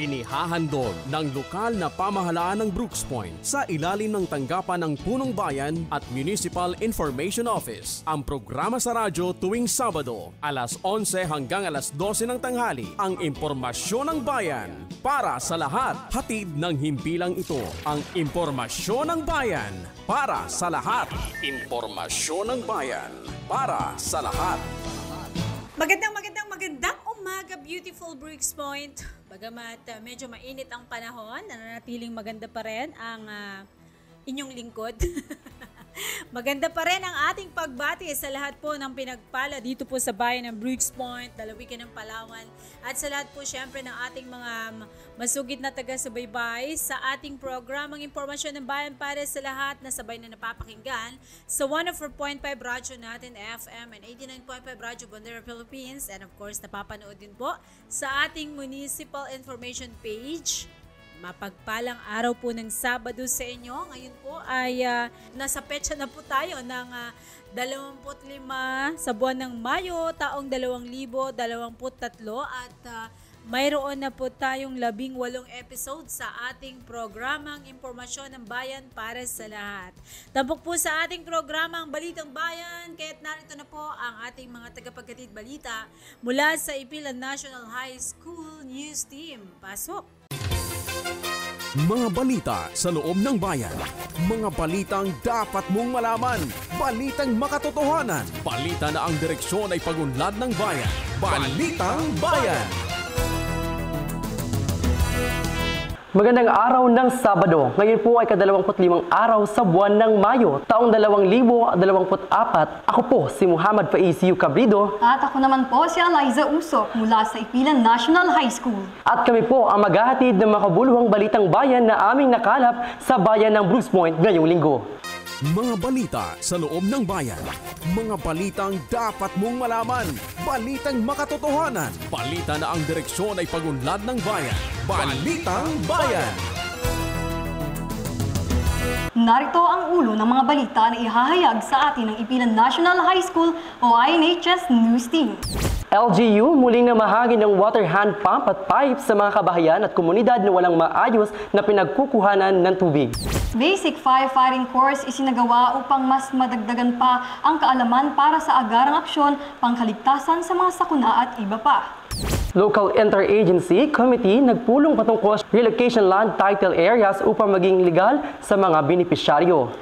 Inihahandog ng lokal na pamahalaan ng Brooks Point sa ilalim ng tanggapan ng Punong Bayan at Municipal Information Office. Ang programa sa radyo tuwing Sabado, alas 11 hanggang alas 12 ng tanghali, ang impormasyon ng bayan para sa lahat. Hatid ng himpilang ito, ang impormasyon ng bayan para sa lahat. Impormasyon ng bayan para sa lahat. Magandang umaga, beautiful Brooks Point. Bagamat medyo mainit ang panahon, nananatiling maganda pa rin ang inyong lingkod. Maganda pa rin ang ating pagbati sa lahat po ng pinagpala dito po sa bayan ng Brooks Point, Dalawigan ng Palawan, at sa lahat po syempre ng ating mga masugid na taga-subaybay sa ating programang Impormasyon ng Bayan para sa lahat na sabay na napapakinggan sa 104.5 radyo natin FM and 89.5 radyo Bandera Philippines, and of course napapanood din po sa ating Municipal Information page. Mapagpalang araw po ng Sabado sa inyo. Ngayon po ay nasa petsa na po tayo ng 25 sa buwan ng Mayo, taong 2023 at mayroon na po tayong 18 episode sa ating programang Impormasyon ng Bayan para sa lahat. Tampok po sa ating programang Balitang Bayan, kaya't narito na po ang ating mga tagapaghatid balita mula sa Ipilan National High School News Team. Pasok! Mga balita sa loob ng bayan. Mga balitang dapat mong malaman. Balitang makatotohanan. Balita na ang direksyon ay pagunlad ng bayan. Balitang Bayan. Magandang araw ng Sabado. Ngayon po ay ka-25 araw sa buwan ng Mayo, taong 2024. Ako po si Muhammad Faiz U. Cabrido. At ako naman po si Eliza Usok mula sa Ipilan National High School. At kami po ang maghahatid ng makabuluhang balitang bayan na aming nakalap sa bayan ng Brooks Point ngayong linggo. Mga balita sa loob ng bayan. Mga balitang dapat mong malaman. Balitang makatotohanan. Balita na ang direksyon ay pagunlad ng bayan. Balitang Bayan. Narito ang ulo ng mga balita na ihahayag sa atin ng Ipilan National High School o INHS News Team. LGU muling namahagi ng water hand pump at pipe sa mga kabahayan at komunidad na walang maayos na pinagkukuhanan ng tubig. Basic firefighting course isinagawa upang mas madagdagan pa ang kaalaman para sa agarang aksyon, pangkaligtasan sa mga sakuna at iba pa. Local Interagency Committee nagpulong patungkol sa relocation land title areas upang maging legal sa mga benepisyaryo.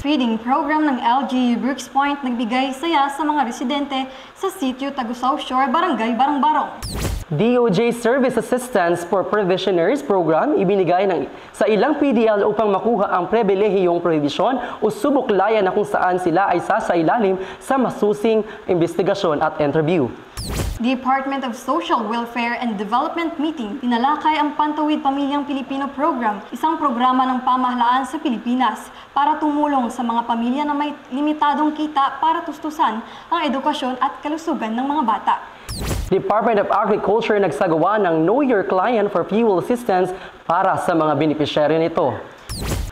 Feeding program ng LGU Brooks Point nagbigay saya sa mga residente sa sitio Tagusaw Shore, Barangay Barong-Barong. DOJ Service Assistance for Provisioners Program ibinigay sa ilang PDL upang makuha ang pribilehiyong prohibisyon o subuklayan na kung saan sila ay sasailalim sa masusing investigasyon at interview. Department of Social Welfare and Development meeting, tinalakay ang Pantawid Pamilyang Pilipino Program, isang programa ng pamahalaan sa Pilipinas para tumulong sa mga pamilya na may limitadong kita para tustusan ang edukasyon at kalusugan ng mga bata. Department of Agriculture nagsagawa ng Know Your Client for Fuel Assistance para sa mga benepisyaryo nito.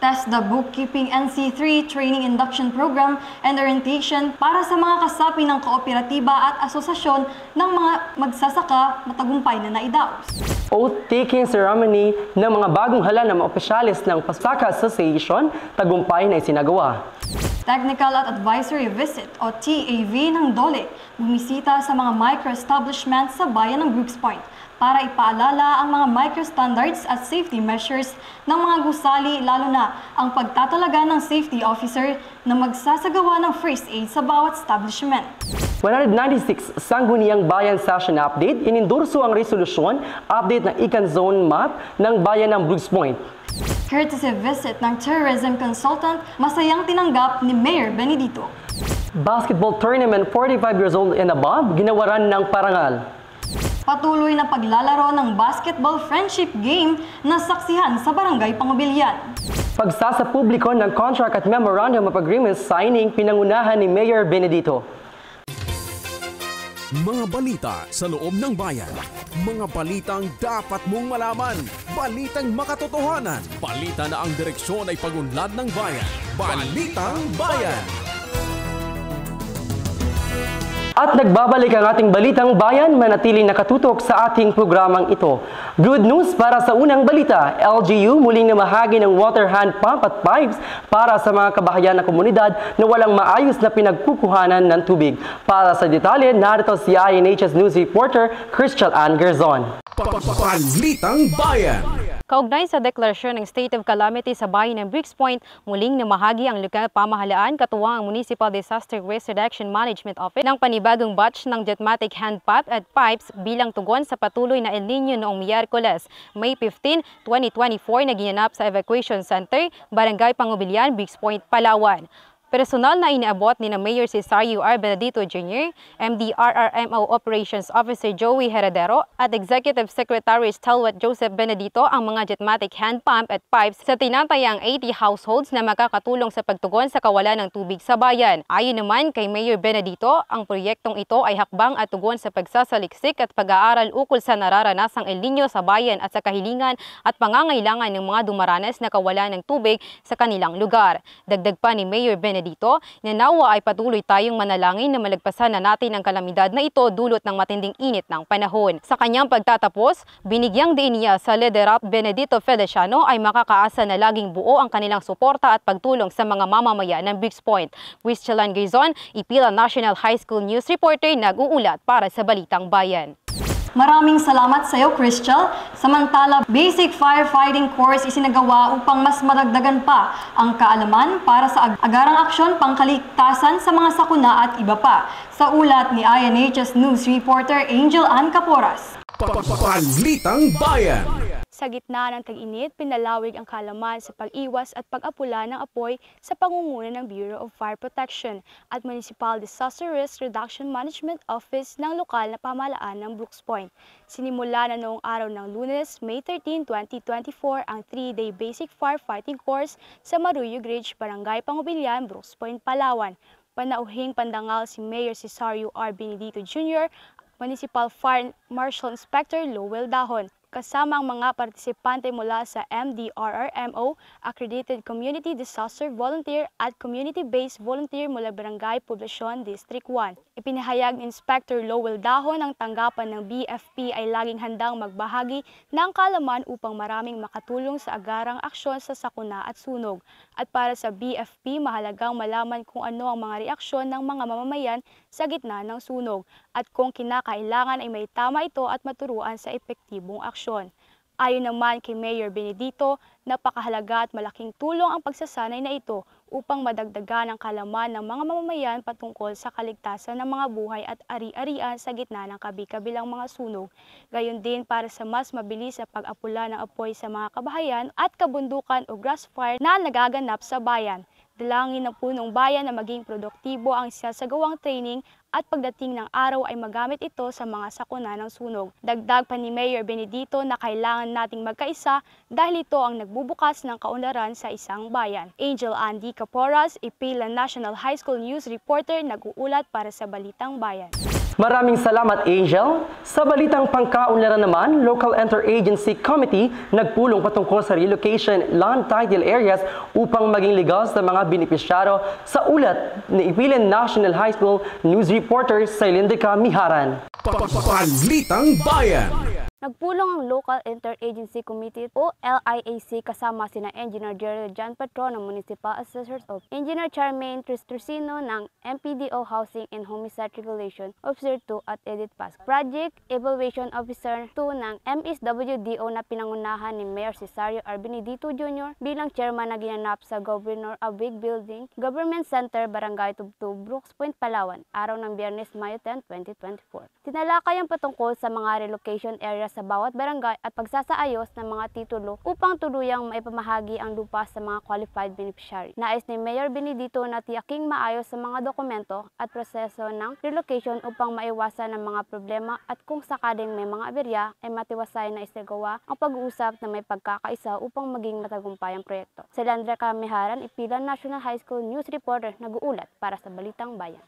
Test the Bookkeeping NC3 Training Induction Program and Orientation para sa mga kasapi ng kooperatiba at asosasyon ng mga magsasaka matagumpay na naidaos. Oath-taking ceremony ng mga bagong hala ng mga opisyalis ng Pasaka Association, tagumpay na isinagawa. Technical at Advisory Visit o TAV ng DOLE, bumisita sa mga micro-establishments sa bayan ng Brooks Point para ipaalala ang mga micro-standards at safety measures ng mga gusali, lalo na ang pagtatalaga ng safety officer na magsasagawa ng first aid sa bawat establishment. 196 Sangguniang Bayan Session Update, inendorso ang resolusyon, update ng Ican Zone Map ng bayan ng Brooks Point. Courtesy visit ng tourism consultant, masayang tinanggap ni Mayor Benedito. Basketball tournament 45 years old and above, ginawaran ng parangal. Patuloy na paglalaro ng basketball friendship game na saksihan sa Barangay Pangubilyan. Pagsasapubliko ng contract at memorandum of agreement signing, pinangunahan ni Mayor Benedito. Mga balita sa loob ng bayan. Mga balitang dapat mong malaman. Balitang makatotohanan. Balita na ang direksyon ay pagunlad ng bayan. Balitang Bayan. At nagbabalik ang ating balitang bayan, manatiling nakatutok sa ating programang ito. Good news para sa unang balita, LGU muling namahagi ng water hand pump at pipes para sa mga kabahayan na komunidad na walang maayos na pinagkukuhanan ng tubig. Para sa detalye, narito si INHS News reporter Crystal Ann Gerzon. Balitang bayan. Kaugnay sa deklarasyon ng State of Calamity sa bayan ng Briggs Point, muling namahagi ang lokal pamahalaan katuwang ang Municipal Disaster Risk Reduction Management Office ng panibagong batch ng Jetmatic hand pump at pipes bilang tugon sa patuloy na El Nino noong Miyerkules, May 15, 2024 na ginanap sa Evacuation Center, Barangay Pangubilian, Briggs Point, Palawan. Personal na iniabot ni na Mayor Cesario R. Benedito Jr., MDRRMO Operations Officer Joey Heredero at Executive Secretary Stalwart Joseph Benedito ang mga Jetmatic hand pump at pipes sa tinatayang 80 households na makakatulong sa pagtugon sa kawalan ng tubig sa bayan. Ayon naman kay Mayor Benedito, ang proyektong ito ay hakbang at tugon sa pagsasaliksik at pag-aaral ukol sa nararanasang El Nino sa bayan at sa kahilingan at pangangailangan ng mga dumaranas na kawalan ng tubig sa kanilang lugar. Dagdag pa ni Mayor Benedito na nawa ay patuloy tayong manalangin na malagpasan na natin ang kalamidad na ito dulot ng matinding init ng panahon. Sa kanyang pagtatapos, binigyang diin niya sa Lederap Benedito Feliciano ay makakaasa na laging buo ang kanilang suporta at pagtulong sa mga mamamayan ng Briggs Point. Crystal Ann Gerzon, Ipila National High School News Reporter, nag-uulat para sa Balitang Bayan. Maraming salamat sa iyo, Crystal. Samantala, basic firefighting course isinagawa upang mas madagdagan pa ang kaalaman para sa agarang aksyon pangkaligtasan sa mga sakuna at iba pa. Sa ulat ni INHS News reporter Angel Ann Caporas. Balitang Bayan. Sa gitna ng tag-init, pinalawig ang kaalaman sa pag-iwas at pag-apula ng apoy sa pangunguna ng Bureau of Fire Protection at Municipal Disaster Risk Reduction Management Office ng lokal na pamahalaan ng Brooks Point. Sinimula na noong araw ng Lunes, May 13, 2024 ang 3-day basic firefighting course sa Maruyog Ridge, Barangay Pangubilian, Brooks Point, Palawan. Panauhing pandangal si Mayor Cesario R. Benedito Jr., Municipal Fire Marshal Inspector Lowell Dahon, kasama ang mga partisipante mula sa MDRRMO, Accredited Community Disaster Volunteer at Community-Based Volunteer mula Barangay Poblacion, District 1. Ipinahayag ni Inspector Lowell Dahon ang tanggapan ng BFP ay laging handang magbahagi ng kaalaman upang maraming makatulong sa agarang aksyon sa sakuna at sunog. At para sa BFP, mahalagang malaman kung ano ang mga reaksyon ng mga mamamayan sa gitna ng sunog at kung kinakailangan ay may tama ito at maturuan sa epektibong aksyon. Ayon naman kay Mayor Benedito, napakahalaga at malaking tulong ang pagsasanay na ito upang madagdagan ang kaalaman ng mga mamamayan patungkol sa kaligtasan ng mga buhay at ari-arian sa gitna ng kabi-kabilang mga sunog. Gayon din para sa mas mabilis sa pag-apula ng apoy sa mga kabahayan at kabundukan o grass fire na nagaganap sa bayan. Dalangin ng punong bayan na maging produktibo ang sinasagawang training at pagdating ng araw ay magamit ito sa mga sakuna ng sunog. Dagdag pa ni Mayor Benedito na kailangan nating magkaisa dahil ito ang nagbubukas ng kaunlaran sa isang bayan. Angel Andy Caporas, Ipila National High School News Reporter, nag-uulat para sa Balitang Bayan. Maraming salamat, Angel. Sa balitang pangkaunlaran naman, Local Interagency Committee nagpulong patungkol sa relocation land title areas upang maging legal sa mga benepisyaro sa ulat ni Ipila National High School News Reporter Sailindrica Miharan. Balitang Bayan. Nagpulong ang Local Interagency Committee o LIAC kasama sina Engineer Gerald John Patron ng Municipal Assessors of Engineer Charmaine Trusino ng MPDO Housing and Homicide Regulation Officer 2 at Edith Pasc. Project Evaluation Officer 2 ng MSWDO na pinangunahan ni Mayor Cesario R. Benedito Jr. bilang chairman na ginanap sa Governor Abig Building, Government Center, Barangay Tubtub, Brooks Point, Palawan, araw ng Biyernes, Mayo 10, 2024. Tinalakay ang patungkol sa mga relocation areas sa bawat barangay at pagsasaayos ng mga titulo upang tuluyang maipamahagi ang lupa sa mga qualified beneficiary. Nais ni Mayor Benedito na tiyaking maayos sa mga dokumento at proseso ng relocation upang maiwasan ang mga problema at kung sakaling may mga aberya ay matiwasay na isagawa ang pag-uusap na may pagkakaisa upang maging matagumpay ang proyekto. Sailindrica Miharan, Ipila National High School News Reporter, nag-uulat para sa Balitang Bayan.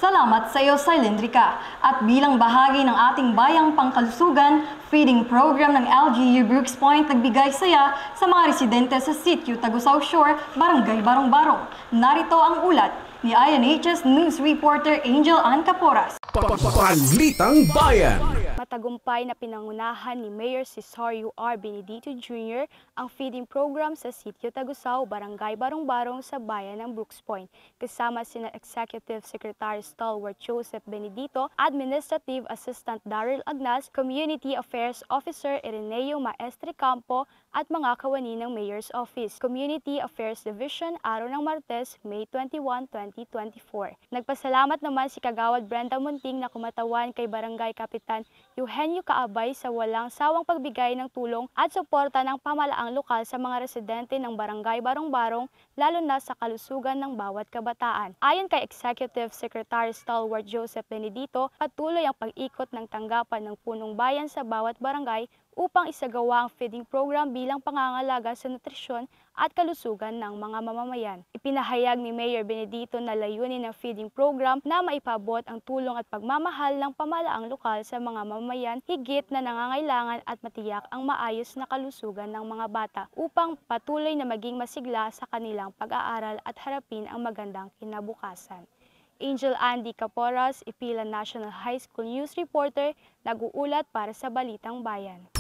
Salamat sa iyo, Sailindrica. At bilang bahagi ng ating bayang pangkalusugan, feeding program ng LGU Brooks Point nagbigay saya sa mga residente sa sitio Tagusaw Shore, Barangay Barong-Barong. Narito ang ulat ni INHS News Reporter Angel Ann Caporas. Balitang Bayan. Matagumpay na pinangunahan ni Mayor Cesario R. Benedito Jr. ang feeding program sa Sitio Tagusao, Barangay Barong-Barong sa bayan ng Brooks Point. Kasama sina Executive Secretary Stalwart Joseph Benedito, Administrative Assistant Daryl Agnas, Community Affairs Officer Ireneo Maestre Campo at mga kawani ng Mayor's Office. Community Affairs Division, araw ng Martes, May 21, 2024. Nagpasalamat naman si Kagawad Brenda Munting na kumatawan kay Barangay Kapitan Eugenio Kaabay sa walang sawang pagbigay ng tulong at suporta ng pamalaang lokal sa mga residente ng Barangay Barong-Barong, lalo na sa kalusugan ng bawat kabataan. Ayon kay Executive Secretary Stalwart Joseph Benedito, patuloy ang pag-ikot ng tanggapan ng punong bayan sa bawat barangay upang isagawa ang feeding program bilang pangangalaga sa nutrisyon at kalusugan ng mga mamamayan. Ipinahayag ni Mayor Benedito na layunin ng feeding program na maipabot ang tulong at pagmamahal ng pamalaang lokal sa mga mamamayan higit na nangangailangan at matiyak ang maayos na kalusugan ng mga bata upang patuloy na maging masigla sa kanilang pag-aaral at harapin ang magandang kinabukasan. Angel Andy Caporas, Ipila National High School News Reporter, nag-uulat para sa Balitang Bayan.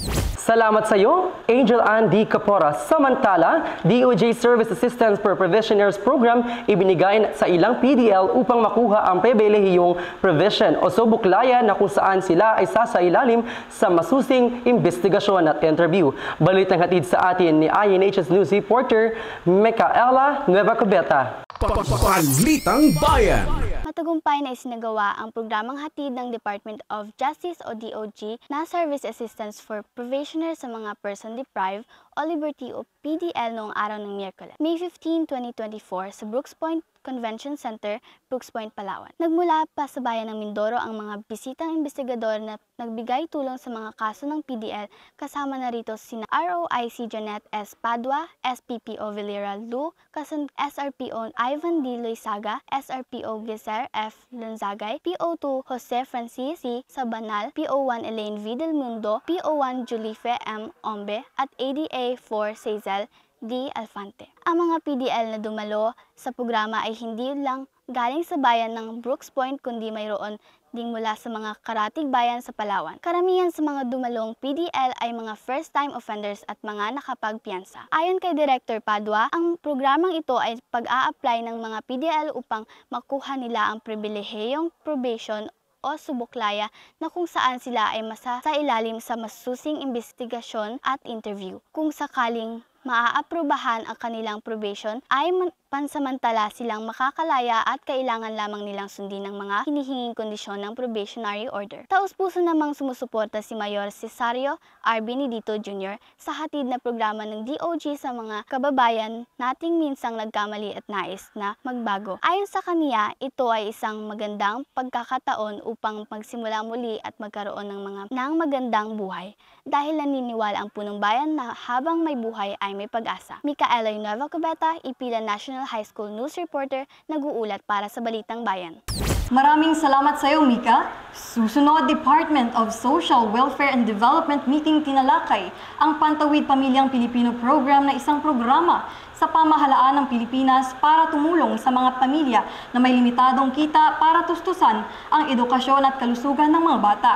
Salamat sa iyo, Angel Andy Caporas. Samantala, DOJ Service Assistance for Provisioners Program ibinigay sa ilang PDL upang makuha ang pribilehiyong provision o subuklayan na kung saan sila ay sasailalim sa masusing investigasyon at interview. Balitang hatid sa atin ni INHS News Reporter Micaela Nueva Cubeta. Balitang Bayan. Matagumpay na isinagawa ang programang hatid ng Department of Justice o DOJ na Service Assistance for Provisioners sa mga person deprived o liberty o PDL noong araw ng Miyerkules, May 15, 2024 sa Brooks Point Convention Center, Brooks Point, Palawan. Nagmula pa sa bayan ng Mindoro ang mga bisitang investigador na nagbigay tulong sa mga kaso ng PDL, kasama na rito sina ROIC Janet S. Padua, SPPO Vilera Lu, SRPO Ivan D. Loizaga, SRPO Gizer F. Lanzagay, PO2 Jose Francis C. Sabanal, PO1 Elaine V. Del Mundo, PO1 Julife M. Ombe, at ADA 4 Cesel D. Alfante. Ang mga PDL na dumalo sa programa ay hindi lang galing sa bayan ng Brooks Point kundi mayroon ding mula sa mga karatig bayan sa Palawan. Karamihan sa mga dumalong PDL ay mga first-time offenders at mga nakapagpiyansa. Ayon kay Director Padua, ang programang ito ay pag-a-apply ng mga PDL upang makuha nila ang pribilehiyong probation o subuklaya na kung saan sila ay masasailalim sa masusing investigasyon at interview. Kung sakaling maaaprubahan ang kanilang probation ay pansamantala silang makakalaya at kailangan lamang nilang sundin ang mga hinihinging kondisyon ng probationary order. Taus-puso namang sumusuporta si Mayor Cesario R. Benedito Jr. sa hatid na programa ng DOJ sa mga kababayan nating minsang nagkamali at nais na magbago. Ayon sa kaniya, ito ay isang magandang pagkakataon upang magsimula muli at magkaroon ng magandang buhay dahil naniniwala ang punong bayan na habang may buhay ay may pag-asa. Micaela Nueva Cubeta, Ipila National High School News Reporter, nag-uulat para sa Balitang Bayan. Maraming salamat sa iyo, Mika. Susunod, Department of Social Welfare and Development meeting tinalakay ang Pantawid Pamilyang Pilipino Program na isang programa sa pamahalaan ng Pilipinas para tumulong sa mga pamilya na may limitadong kita para tustusan ang edukasyon at kalusugan ng mga bata.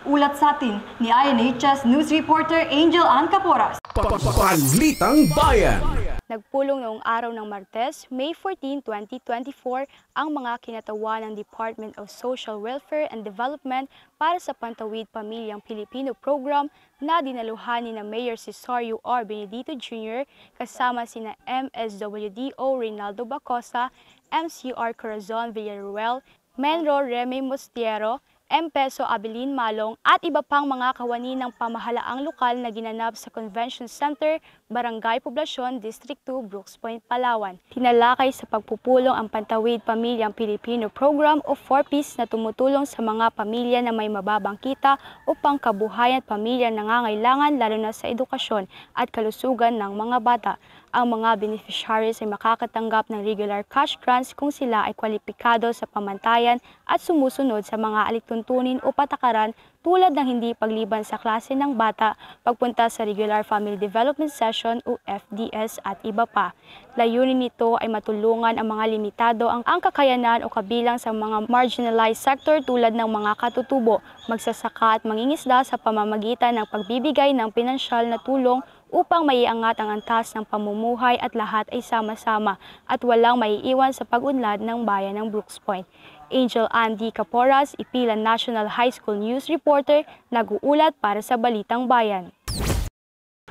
Ulat sa atin ni INHS News Reporter Angel Ann Caporas. Balitang Bayan. Nagpulong noong araw ng Martes, May 14, 2024, ang mga kinatawa ng Department of Social Welfare and Development para sa Pantawid Pamilyang Pilipino Program na dinaluhan ni Mayor Cesario R. Benedito Jr. kasama sina MSWDO Reynaldo Bacosa, MCR Corazon Villaruel, Menro Remy Mostiero, M-Peso Abilin Malong at iba pang mga kawani ng pamahalaang lokal na ginanap sa Convention Center, Barangay Poblacion, District 2, Brooks Point, Palawan. Tinalakay sa pagpupulong ang Pantawid Pamilyang Pilipino Program o 4Ps na tumutulong sa mga pamilya na may mababang kita upang kabuhayan at pamilya nangangailangan lalo na sa edukasyon at kalusugan ng mga bata. Ang mga beneficiaries ay makakatanggap ng regular cash grants kung sila ay kwalipikado sa pamantayan at sumusunod sa mga alituntunin tuntunin o patakaran tulad ng hindi pagliban sa klase ng bata, pagpunta sa Regular Family Development Session o FDS at iba pa. Layunin nito ay matulungan ang mga limitado ang kakayanan o kabilang sa mga marginalized sector tulad ng mga katutubo, magsasaka at mangingisda sa pamamagitan ng pagbibigay ng pinansyal na tulong upang maiangat ang antas ng pamumuhay at lahat ay sama-sama at walang maiiwan sa pag-unlad ng bayan ng Brooks Point. Angel Andy Caporas, Ipilan National High School News Reporter, nag-uulat para sa Balitang Bayan.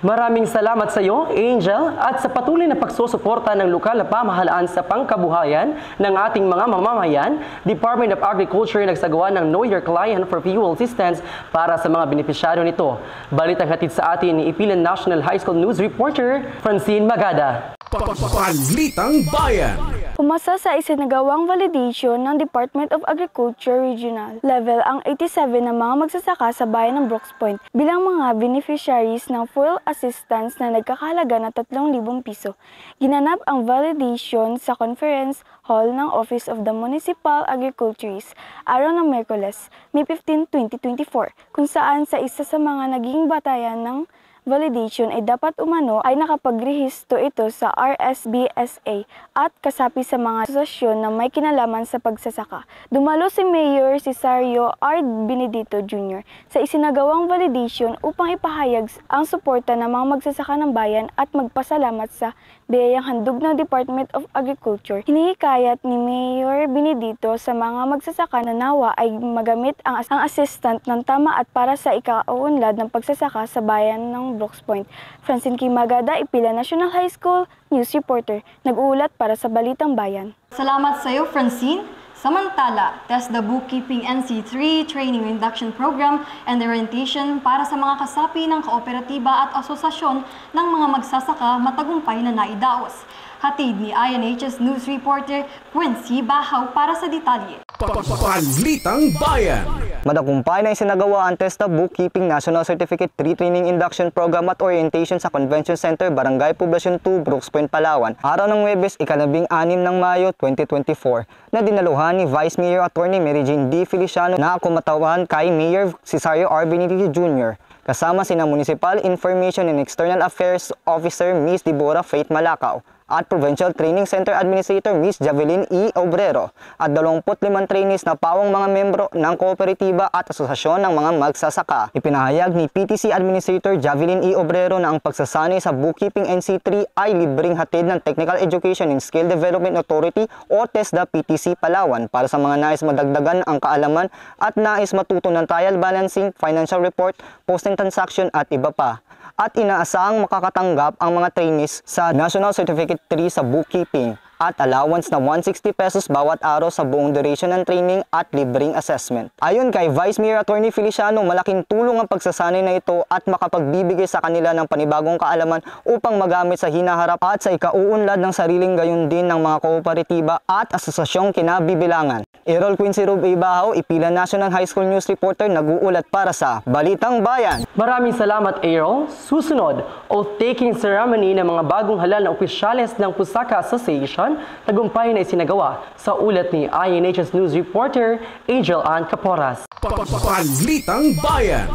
Maraming salamat sa iyo, Angel, at sa patuloy na pagsusuporta ng lokal na pamahalaan sa pangkabuhayan ng ating mga mamamayan. Department of Agriculture nagsagawa ng Know Your Client for Fuel Assistance para sa mga benepisyaryo nito. Balitang hatid sa atin ni Ipilan National High School News Reporter, Francine Magada. Balitang Bayan. Pumasa sa isinagawang validation ng Department of Agriculture Regional Level ang 87 na mga magsasaka sa bayan ng Brooks Point bilang mga beneficiaries ng fuel assistance na nagkakahalaga na 3,000 piso. Ginanap ang validation sa Conference Hall ng Office of the Municipal Agriculturist araw ng Miyerkules, May 15, 2024, kung saan sa isa sa mga naging batayan ng validation ay dapat umano ay nakapagrehisto ito sa RSBSA at kasapi sa mga asosasyon na may kinalaman sa pagsasaka. Dumalo si Mayor Cesario R. Benedito Jr. sa isinagawang validation upang ipahayag ang suporta ng mga magsasaka ng bayan at magpasalamat sa biyayang handog ng Department of Agriculture. Hinihikayat ni Mayor Benedito sa mga magsasaka na nawa ay magamit ang assistant ng tama at para sa ikauunlad ng pagsasaka sa bayan ng Brooks Point. Francine Magada, Ipilan National High School News Reporter, nag-uulat para sa Balitang Bayan. Salamat sa iyo, Francine. Samantala, TESDA Bookkeeping NC3 Training Induction Program and Orientation para sa mga kasapi ng kooperatiba at asosasyon ng mga magsasaka matagumpay na naidaos. Hatid ni INHS News Reporter Quincy Bahaw para sa detalye. Balitang Bayan. Matagumpay na isinagawa ang TESDA Bookkeeping National Certificate 3 Training Induction Program at Orientation sa Convention Center, Barangay Poblacion 2, Brooks Point, Palawan, araw ng Huwebes, ika-16 ng Mayo 2024, na dinaluhan ni Vice Mayor Attorney Mary Jane D. Feliciano na kumatawan kay Mayor Cesario R. Benedito Jr. kasama sina Municipal Information and External Affairs Officer Ms. Deborah Faith Malacao at Provincial Training Center Administrator Ms. Javelin E. Obrero at 25 trainees na pawang mga membro ng kooperatiba at asosasyon ng mga magsasaka. Ipinahayag ni PTC Administrator Javelin E. Obrero na ang pagsasanay sa Bookkeeping NC3 ay libreng hatid ng Technical Education and Skill Development Authority o TESDA PTC Palawan para sa mga nais madagdagan ang kaalaman at nais matuto ng trial balancing, financial report, post and transaction at iba pa. At inaasahang makakatanggap ang mga trainees sa National Certificate 3 sa Bookkeeping at allowance na 160 pesos bawat araw sa buong duration ng training at libreng assessment. Ayon kay Vice Mayor Attorney Feliciano, malaking tulong ang pagsasanay na ito at makapagbibigay sa kanila ng panibagong kaalaman upang magamit sa hinaharap at sa ikauunlad ng sariling gayon din ng mga kooperatiba at asosasyong kinabibilangan. Errol Quincy Bahaw, Ipilan National High School News Reporter, nag-uulat para sa Balitang Bayan. Maraming salamat, Errol. Susunod, oath-taking ceremony ng mga bagong halal na opisyales ng Pusaka Association tagumpay na isinagawa sa ulat ni INHS News Reporter Angel Ann Caporas. Balitang Bayan.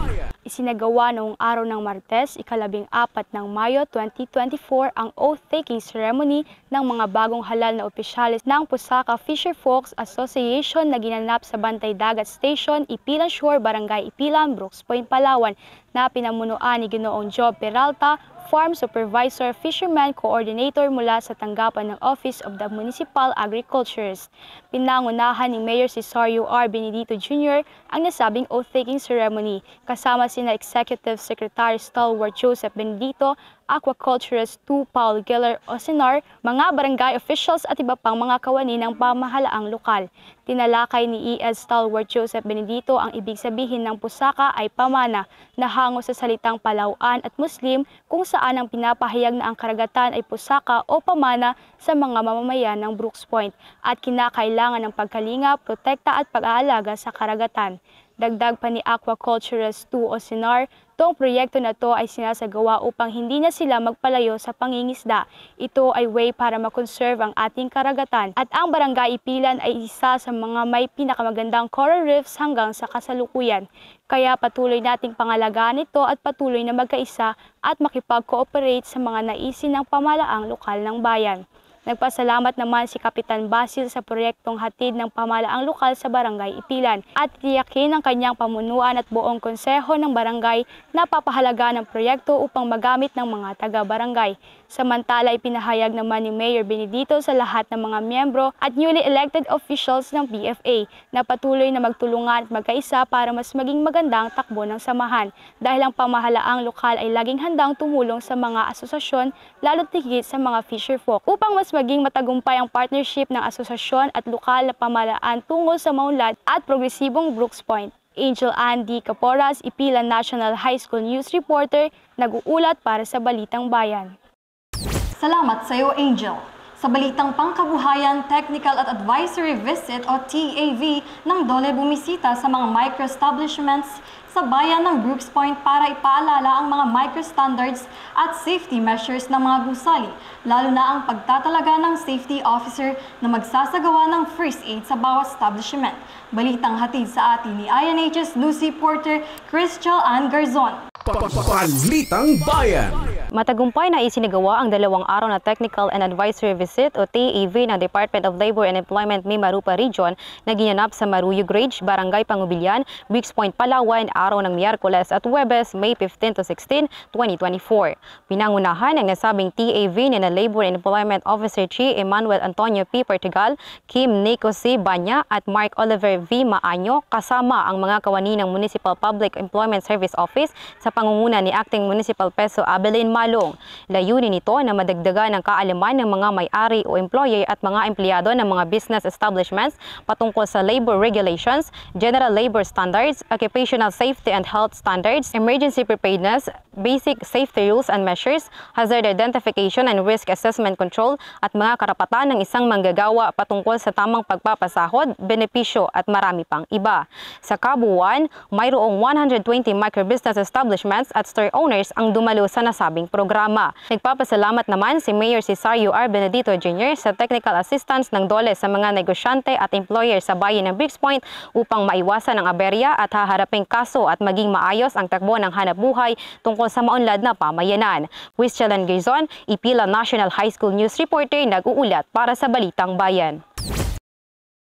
Isinagawa noong araw ng Martes, ika-14 ng Mayo 2024 ang oath-taking ceremony ng mga bagong halal na opisyalis ng Pusaka Fisherfolks Association na ginanap sa Bantay Dagat Station, Ipilan Shore, Barangay Ipilan, Brooks Point, Palawan, na pinamunuan ni Ginoong Job Peralta, Farm Supervisor, Fisherman Coordinator mula sa tanggapan ng Office of the Municipal Agriculturist. Pinangunahan ni Mayor Cesario R. Benedito Jr. ang nasabing oath-taking ceremony, kasama sina Executive Secretary Stalwart Joseph Benedito, Aquaculturist 2 Paul Geller Osinar, mga barangay officials at iba pang mga kawani ng pamahalaang lokal. Tinalakay ni E.S. Stalwart Joseph Benedito ang ibig sabihin ng pusaka ay pamana na hango sa salitang Palauan at Muslim kung saan ang pinapahayag na ang karagatan ay pusaka o pamana sa mga mamamayan ng Brooks Point at kinakailangan ng pagkalinga, protekta at pag-aalaga sa karagatan. Dagdag pa ni Aquaculturist 2 Osinar, Itong proyekto na to ay sinasagawa upang hindi na sila magpalayo sa pangingisda. Ito ay way para makonserve ang ating karagatan at ang Barangay Ipilan ay isa sa mga may pinakamagandang coral reefs hanggang sa kasalukuyan. Kaya patuloy nating pangalagaan ito at patuloy na magkaisa at makipag-cooperate sa mga naisin ng pamahalaang lokal ng bayan. Nagpasalamat naman si Kapitan Basil sa proyektong hatid ng pamahalaang lokal sa Barangay Ipilan at tiyakin ng kanyang pamunuan at buong konseho ng barangay na papahalaga ng proyekto upang magamit ng mga taga-barangay. Samantala, ipinahayag naman ni Mayor Benedito sa lahat ng mga miyembro at newly elected officials ng PFA na patuloy na magtulungan at magkaisa para mas maging magandang takbo ng samahan dahil ang pamahalaang lokal ay laging handang tumulong sa mga asosasyon lalo't higit sa mga fisherfolk upang mas maging matagumpay ang partnership ng asosasyon at lokal na pamahalaan tungo sa maunlad at progresibong Brooks Point. Angel Andy Caporas, Ipilan National High School News Reporter, nag-uulat para sa Balitang Bayan. Salamat sa iyo, Angel. Sa Balitang Pangkabuhayan, Technical at Advisory Visit o TAV ng DOLE bumisita sa mga micro-establishments sa bayan ng Brooks Point para ipaalala ang mga micro-standards at safety measures ng mga gusali, lalo na ang pagtatalaga ng safety officer na magsasagawa ng first aid sa bawat establishment. Balitang hatid sa atin ni INHS News Reporter Christian Ann Garzon. Balitang Bayan. Matagumpay na isinagawa ang 2 araw na Technical and Advisory Visit o TAV ng Department of Labor and Employment Mimarupa Region na ginanap sa Maruyog Ridge, Barangay Pangubilyan, Brooks Point, Palawan, araw ng Miyerkules at Huwebes, May 15 to 16, 2024. Pinangunahan ang nasabing TAV ni na Labor and Employment Officer Chi Emmanuel Antonio P. Portugal, Kim Nico C. Banya at Mark Oliver V. Maanyo kasama ang mga kawani ng Municipal Public Employment Service Office sa pangunguna ni Acting Municipal Peso Abelin Malong. Layunin nito na madagdagan ang kaalaman ng mga may-ari o employer at mga empleyado ng mga business establishments patungkol sa labor regulations, general labor standards, occupational safety and health standards, emergency preparedness, basic safety rules and measures, hazard identification and risk assessment control at mga karapatan ng isang manggagawa patungkol sa tamang pagpapasahod, benepisyo at marami pang iba. Sa kabuuan, mayroong 120 microbusiness establishments at store owners ang dumalo sa nasabing programa. Nagpapasalamat naman si Mayor Cesario R. Benedito Jr. sa technical assistance ng DOLE sa mga negosyante at employer sa bayan ng Brooks Point upang maiwasan ang aberya at haharaping kaso at maging maayos ang takbo ng hanapbuhay tungkol sa maunlad na pamayanan. Christian Garzon, Ipilan National High School News Reporter, nag-uulat para sa Balitang Bayan.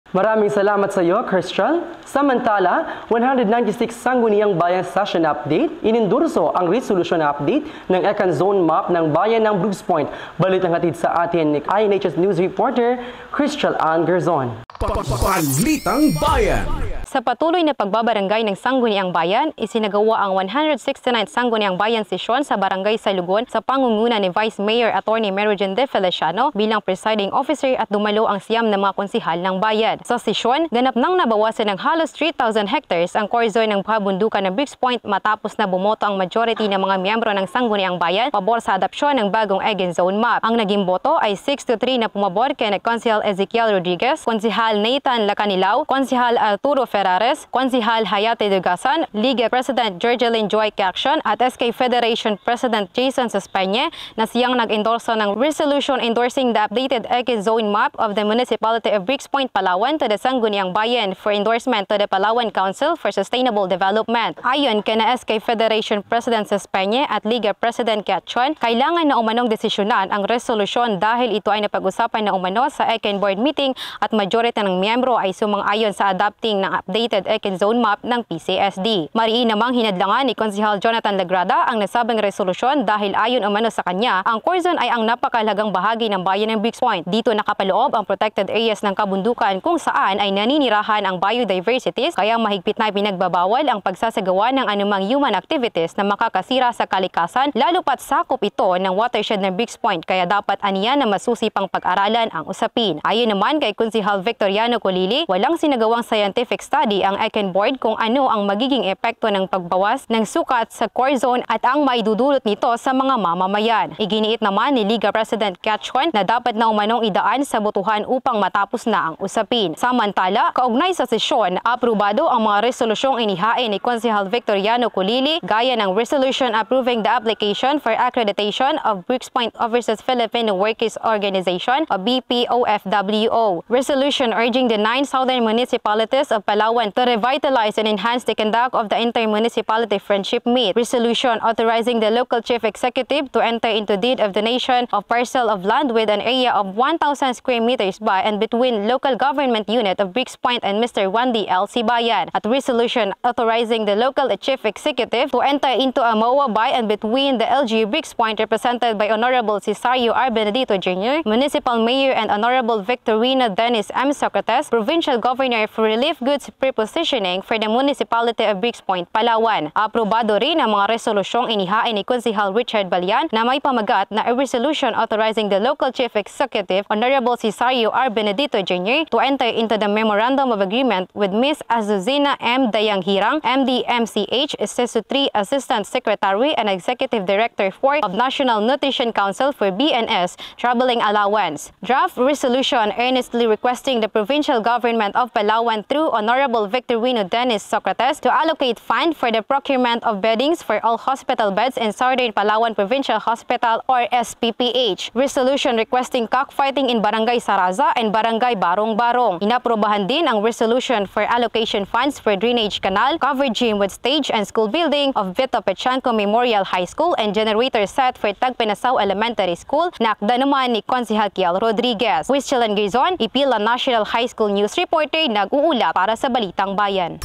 Maraming salamat sa iyo, Christian. Samantala, 196 Sangguniang Bayan Session Update, inendorso ang resolution update ng Econ Zone Map ng Bayan ng Brooks Point. Balitang hatid sa atin ni INHS News Reporter, Christian Ann Garzon. Balitang Bayan. Sa patuloy na pagbabarangay ng Sangguniang Bayan, isinagawa ang 169 Sangguniang Bayan sesyon sa Barangay Salugon sa pangunguna ni Vice Mayor Attorney Merogen De Feliciano bilang presiding officer at dumalo ang siyam na mga konsihal ng bayan. Sa sesyon, ganap nang nabawasan ng halos 3,000 hectares ang core zone ng kabundukan ng Brooks Point matapos na bumoto ang majority ng mga miyembro ng Sangguniang Bayan pabor sa adopsyon ng bagong Econ Zone Map. Ang naging boto ay 6-3 na pumabor kay Konsihal Ezekiel Rodriguez, Konsihal Nathan Lacanilao, Konsihal Arturo Ferrares, Konsihal Hayate Dugasan, Liga President Georgeline Joy Caction at SK Federation President Jason Sespeñe na siyang nag-endorso ng resolution endorsing the updated Econ Zone Map of the Municipality of Brooks Point, Palawan to the Sangguniang Bayan for endorsement to the Palawan Council for Sustainable Development. Ayon kina SK Federation President Sespeñe at Liga President Caction, kailangan na umanong desisyonan ang resolusyon dahil ito ay napag-usapan na umano sa Econ Board meeting at majority ng miyembro ay sumang-ayon sa adopting ng updated Econ Zone Map ng PCSD. Mariin namang hinadlangan ni Konsihal Jonathan Lagrada ang nasabing resolusyon dahil ayon umano sa kanya, ang core zone ay ang napakahalagang bahagi ng bayan ng Brooks Point. Dito nakapaloob ang protected areas ng kabundukan kung saan ay naninirahan ang biodiversities kaya mahigpit na pinagbabawal ang pagsasagawa ng anumang human activities na makakasira sa kalikasan lalo pat sakop ito ng watershed ng Brooks Point kaya dapat aniya na masusi pang pag-aralan ang usapin. Ayon naman kay Konsihal Victoriano Colili, walang sinagawang scientific study study ang Econ Board kung ano ang magiging epekto ng pagbawas ng sukat sa core zone at ang maidudulot nito sa mga mamamayan. Iginiit naman ni Liga President Catchon na dapat na umanong idaan sa botohan upang matapos na ang usapin. Samantala, kaugnay sa sesyon, aprobado ang mga resolusyong inihain ni Konsehal Victoriano Culili gaya ng resolution approving the application for accreditation of Brooks Point Overseas Filipino Workers Organization o BPOFWO. Resolution urging the 9 southern municipalities of Palawan to revitalize and enhance the conduct of the inter-municipality friendship meet. Resolution authorizing the local chief executive to enter into deed of donation of parcel of land with an area of 1,000 square meters by and between local government unit of Brooks Point and Mr. Wandy L. Sibayan. At resolution authorizing the local chief executive to enter into a MOA by and between the LG Brooks Point represented by Honorable Cesario R. Benedito Jr., Municipal Mayor and Honorable Victorina Dennis M. Socrates, Provincial Governor for Relief Goods Prepositioning for the Municipality of Brooks Point, Palawan. Aprobado rin ang mga resolusyong inihain ni Konsehal Richard Balian na may pamagat na a resolution authorizing the local chief executive, Honorable Cesario R. Benedito Jr., to enter into the Memorandum of Agreement with Ms. Azuzina M. Dayanghirang, MD-MCH, CESU 3 Assistant Secretary and Executive Director 4 of National Nutrition Council for BNS Traveling Allowance. Draft resolution earnestly requesting the provincial government of Palawan through Honorable Victorino Dennis Socrates to allocate fund for the procurement of beddings for all hospital beds in Southern Palawan Provincial Hospital or SPPH. Resolution requesting cockfighting in Barangay Saraza and Barangay Barong-Barong. Inaprobahan din ang resolution for allocation funds for drainage canal, covered gym with stage and school building of Vito Pechanco Memorial High School and generator set for Tagpinasaw Elementary School na akda naman ni Konsehal Kiel Rodriguez. Wistelan Gizon, Ipila National High School News Reporter, nag-uulat para sa Balitang Bayan.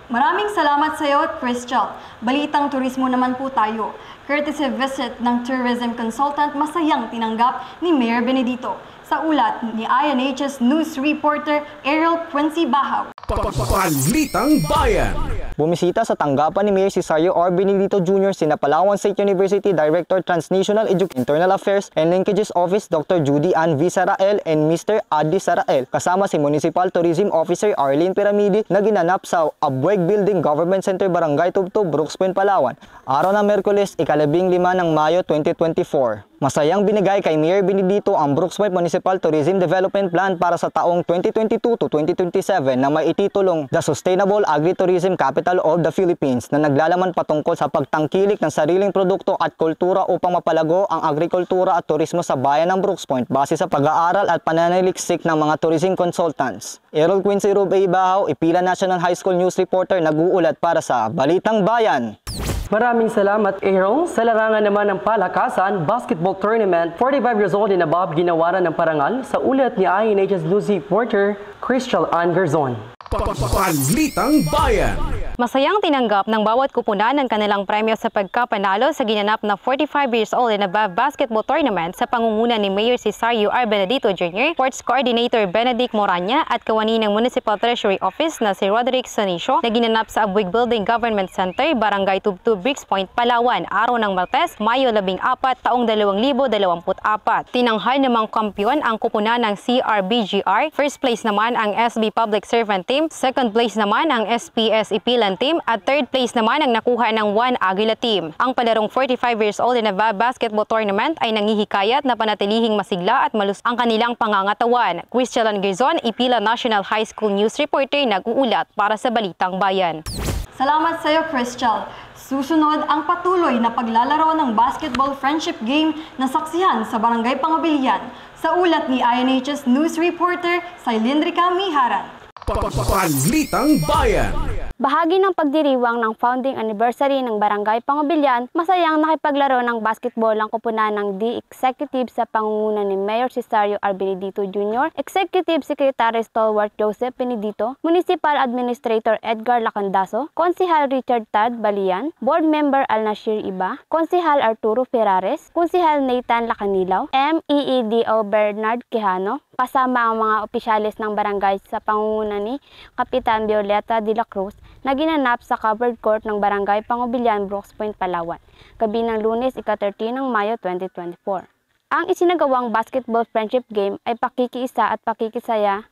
Maraming salamat sa iyo, Christian. Balitang turismo naman po tayo. Courtesy visit ng tourism consultant masayang tinanggap ni Mayor Benedito. Sa ulat ni INHS News Reporter Errol Quincy Bahaw. Balitang Bayan. Bumisita sa tanggapan ni Mayor Cesario R. Benedito Jr. sina Palawan State University Director Transnational Internal Affairs and Linkages Office Dr. Judy Ann V. Sarael and Mr. Adi Sarael kasama si Municipal Tourism Officer Arlene Piramidi na ginanap sa Abweg Building Government Center Barangay Tubtub, Brooks Point, Palawan. Araw ng Miyerkules, 15 ng Mayo 2024. Masayang binigay kay Mayor Benedito ang Brooks Point Municipal Tourism Development Plan para sa taong 2022 to 2027 na may ititulong The Sustainable Agri-Tourism Capital of the Philippines na naglalaman patungkol sa pagtangkilik ng sariling produkto at kultura upang mapalago ang agrikultura at turismo sa bayan ng Brooks Point base sa pag-aaral at pananaliksik ng mga tourism consultants. Errol Quincy Rubey Bahaw, Ipila National High School News Reporter, nag-uulat para sa Balitang Bayan. Maraming salamat, Aaron. Sa larangan naman ng palakasan, basketball tournament, 45 years old and above ginawaran ng parangal sa ulat ni INHS News Reporter Crystal Ann Garzon. Balitang Bayan. Masayang tinanggap ng bawat kupunan ng kanilang premyo sa pagkapanalo sa ginanap na 45 years old and above basketball tournament sa pangunguna ni Mayor Cesario R. Benedito Jr., Sports Coordinator Benedict Moranya at kawani ng Municipal Treasury Office na si Roderick Sonicio na ginanap sa Abweg Building Government Center, Barangay Tubtub, Brooks Point, Palawan, araw ng Martes, Mayo 14, taong 2024. Tinanghal namang kampiyon ang kupunan ng CRBGR, first place naman ang SB Public Servant Team, second place naman ang SPS Ipilan Team at third place naman ang nakuha ng One Aguila Team. Ang palarong 45 years old and above basketball tournament ay nangihikayat na panatilihing masigla at malus ang kanilang pangangatawan. Christian Gizon, Ipila National High School News Reporter, nag-uulat para sa Balitang Bayan. Salamat sa iyo, Christian. Susunod ang patuloy na paglalaro ng basketball friendship game na saksihan sa Barangay Pangobilian. Sa ulat ni INHS News Reporter Sailindrica Miharan. Balitang Bayan. Bahagi ng pagdiriwang ng founding anniversary ng Barangay Pangobilian, masayang nakipaglaro ng basketball ang kupunan ng D-Executive sa pangunguna ni Mayor Cesario R. Benedito Jr., Executive Secretary Stalwart Joseph Benedito, Municipal Administrator Edgar Lacandaso, Konsehal Richard Tad Balian, Board Member Al-Nashir Iba, Konsehal Arturo Ferrares, Konsehal Nathan Lacanilaw, MEEDO Bernard Quijano, kasama ang mga opisyalis ng barangay sa pangunguna ni Kapitan Violeta de la Cruz na ginanap sa covered court ng Barangay Pangobilian, Brooks Point, Palawan, gabi ng Lunes, 13 ng Mayo 2024. Ang isinagawang basketball friendship game ay pakikiisa at pakikisaya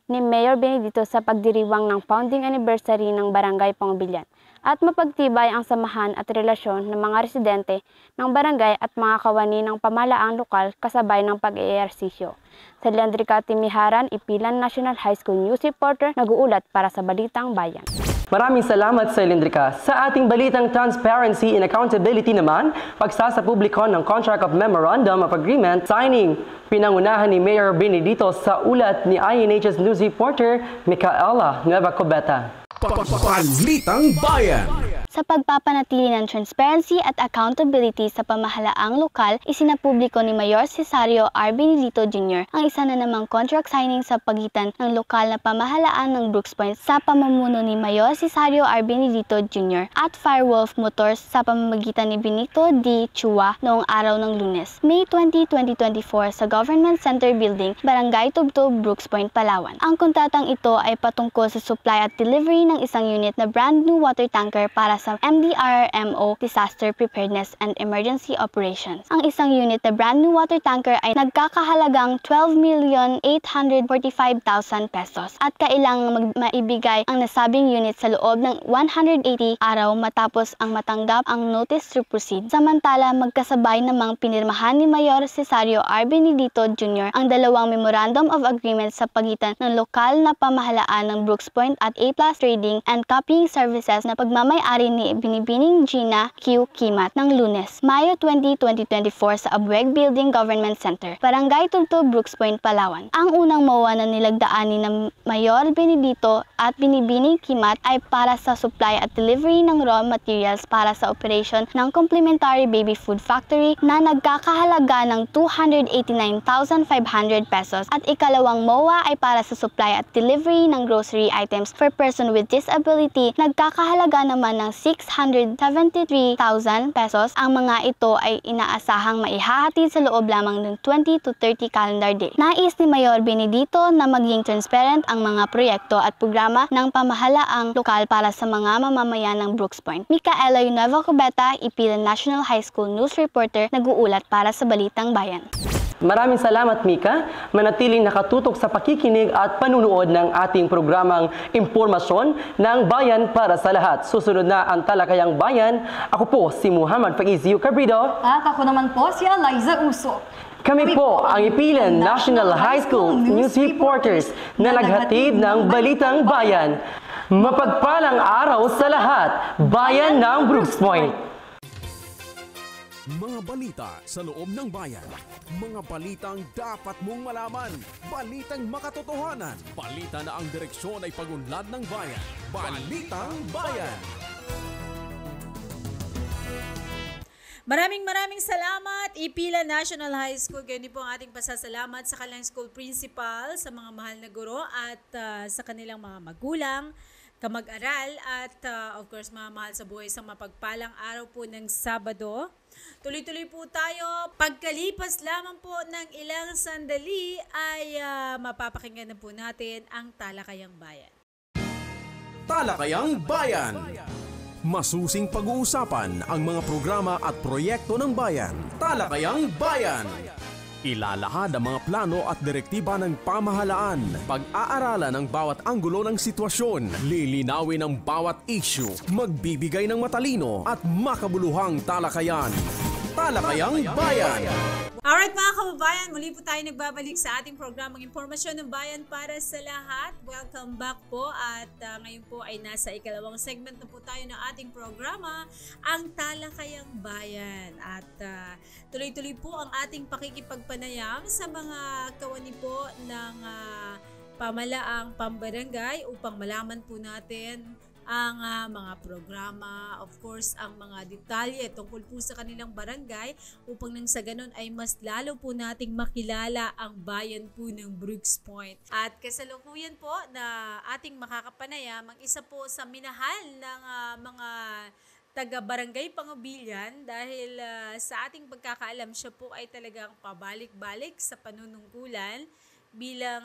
ni Mayor Benedito sa pagdiriwang ng founding anniversary ng Barangay Pangubilyan at mapagtibay ang samahan at relasyon ng mga residente ng barangay at mga kawani ng pamahalaang lokal kasabay ng pag-eehersisyo. Sa Leandrica Timiharan, Ipilan National High School News Reporter nag-uulat para sa Balitang Bayan. Maraming salamat sa Lindrika. Sa ating balitang Transparency and Accountability naman, pagsasapubliko ng Contract of Memorandum of Agreement signing, pinangunahan ni Mayor Benedito sa ulat ni INHS News Reporter Micaela Nueva Cobeta. Balitang Bayan. Sa pagpapanatili ng transparency at accountability sa pamahalaang lokal, isinapubliko ni Mayor Cesario R. Benedito Jr. ang isa na namang contract signing sa pagitan ng lokal na pamahalaan ng Brooks Point sa pamumuno ni Mayor Cesario R. Benedito Jr. at Firewolf Motors sa pamamagitan ni Benito D. Chua noong araw ng Lunes, May 20, 2024 sa Government Center Building, Barangay Tubtub, Brooks Point, Palawan. Ang kontratang ito ay patungkol sa supply at delivery ng isang unit na brand new water tanker para sa MDRMO Disaster Preparedness and Emergency Operations. Ang isang unit na brand new water tanker ay nagkakahalagang 12,845,000 pesos at kailangang maibigay ang nasabing unit sa loob ng 180 araw matapos ang matanggap ang notice to proceed. Samantala, magkasabay namang pinirmahan ni Mayor Cesario R. Benedito Jr. ang dalawang Memorandum of Agreement sa pagitan ng lokal na pamahalaan ng Brooks Point at A+ Trading and Copying Services na pagmamay-ari ni Binibining Gina Q. Kimat ng Lunes, Mayo 20, 2024 sa Abueg Building Government Center, Barangay Tubtub, Brooks Point, Palawan. Ang unang MOA na nilagdaan ni Mayor Benedito at Binibining Kimat ay para sa supply at delivery ng raw materials para sa operation ng Complementary Baby Food Factory na nagkakahalaga ng 289,500 pesos at ikalawang MOA ay para sa supply at delivery ng grocery items for person with disability, nagkakahalaga naman ng 673,000 pesos. Ang mga ito ay inaasahang maihahatid sa loob lamang ng 20 to 30 calendar day. Nais ni Mayor Benedito na maging transparent ang mga proyekto at programa ng pamahalaang lokal para sa mga mamamayan ng Brooks Point. Micaela Nueva Cobeta, Ipilan National High School News Reporter, nag-uulat para sa Balitang Bayan. Maraming salamat, Mika. Manatiling nakatutok sa pakikinig at panunood ng ating programang Impormasyon ng Bayan para sa lahat. Susunod na ang Talakayang Bayan. Ako po si Muhammad Faizio Cabrido. At ako naman po si Eliza Uso. Kami po ang Ipilan National High School News Reporters na naghatid ng Balitang Bayan. Mapagpalang araw sa lahat, Bayan ng Brooks Point. Mga balita sa loob ng bayan. Mga balitang dapat mong malaman. Balitang makatotohanan. Balita na ang direksyon ay pagunlad ng bayan. Balitang Bayan. Maraming salamat, Ipilan National High School. Ganyan po ang ating pasasalamat sa kanilang school principal, sa mga mahal na guro at sa kanilang mga magulang, kamag-aral at of course mga mahal sa buhay sa mapagpalang araw po ng Sabado. Tuloy-tuloy po tayo. Pagkalipas lamang po ng ilang sandali ay mapapakinggan na po natin ang Talakayang Bayan. Talakayang Bayan. Masusing pag-uusapan ang mga programa at proyekto ng bayan. Talakayang Bayan. Ilalahad ang mga plano at direktiba ng pamahalaan. Pag-aaralan ang bawat anggulo ng sitwasyon. Lilinawin ang bawat issue. Magbibigay ng matalino at makabuluhang talakayan. Talakayang Bayan. Alright mga kababayan, muli po tayo nagbabalik sa ating programang Impormasyon ng Bayan para sa lahat. Welcome back po at ngayon po ay nasa ikalawang segment na po tayo ng ating programa, ang Talakayang Bayan. At tuloy-tuloy po ang ating pakikipagpanayam sa mga kawani po ng pamalaang pambarangay upang malaman po natin ang mga programa, of course, ang mga detalye tungkol po sa kanilang barangay upang nang sa ganun ay mas lalo po nating makilala ang bayan po ng Brooks Point. At kasalukuyan po na ating makakapanayam ang isa po sa minahal ng mga taga-barangay Pangubilyan dahil sa ating pagkakaalam siya po ay talagang pabalik-balik sa panunungkulan bilang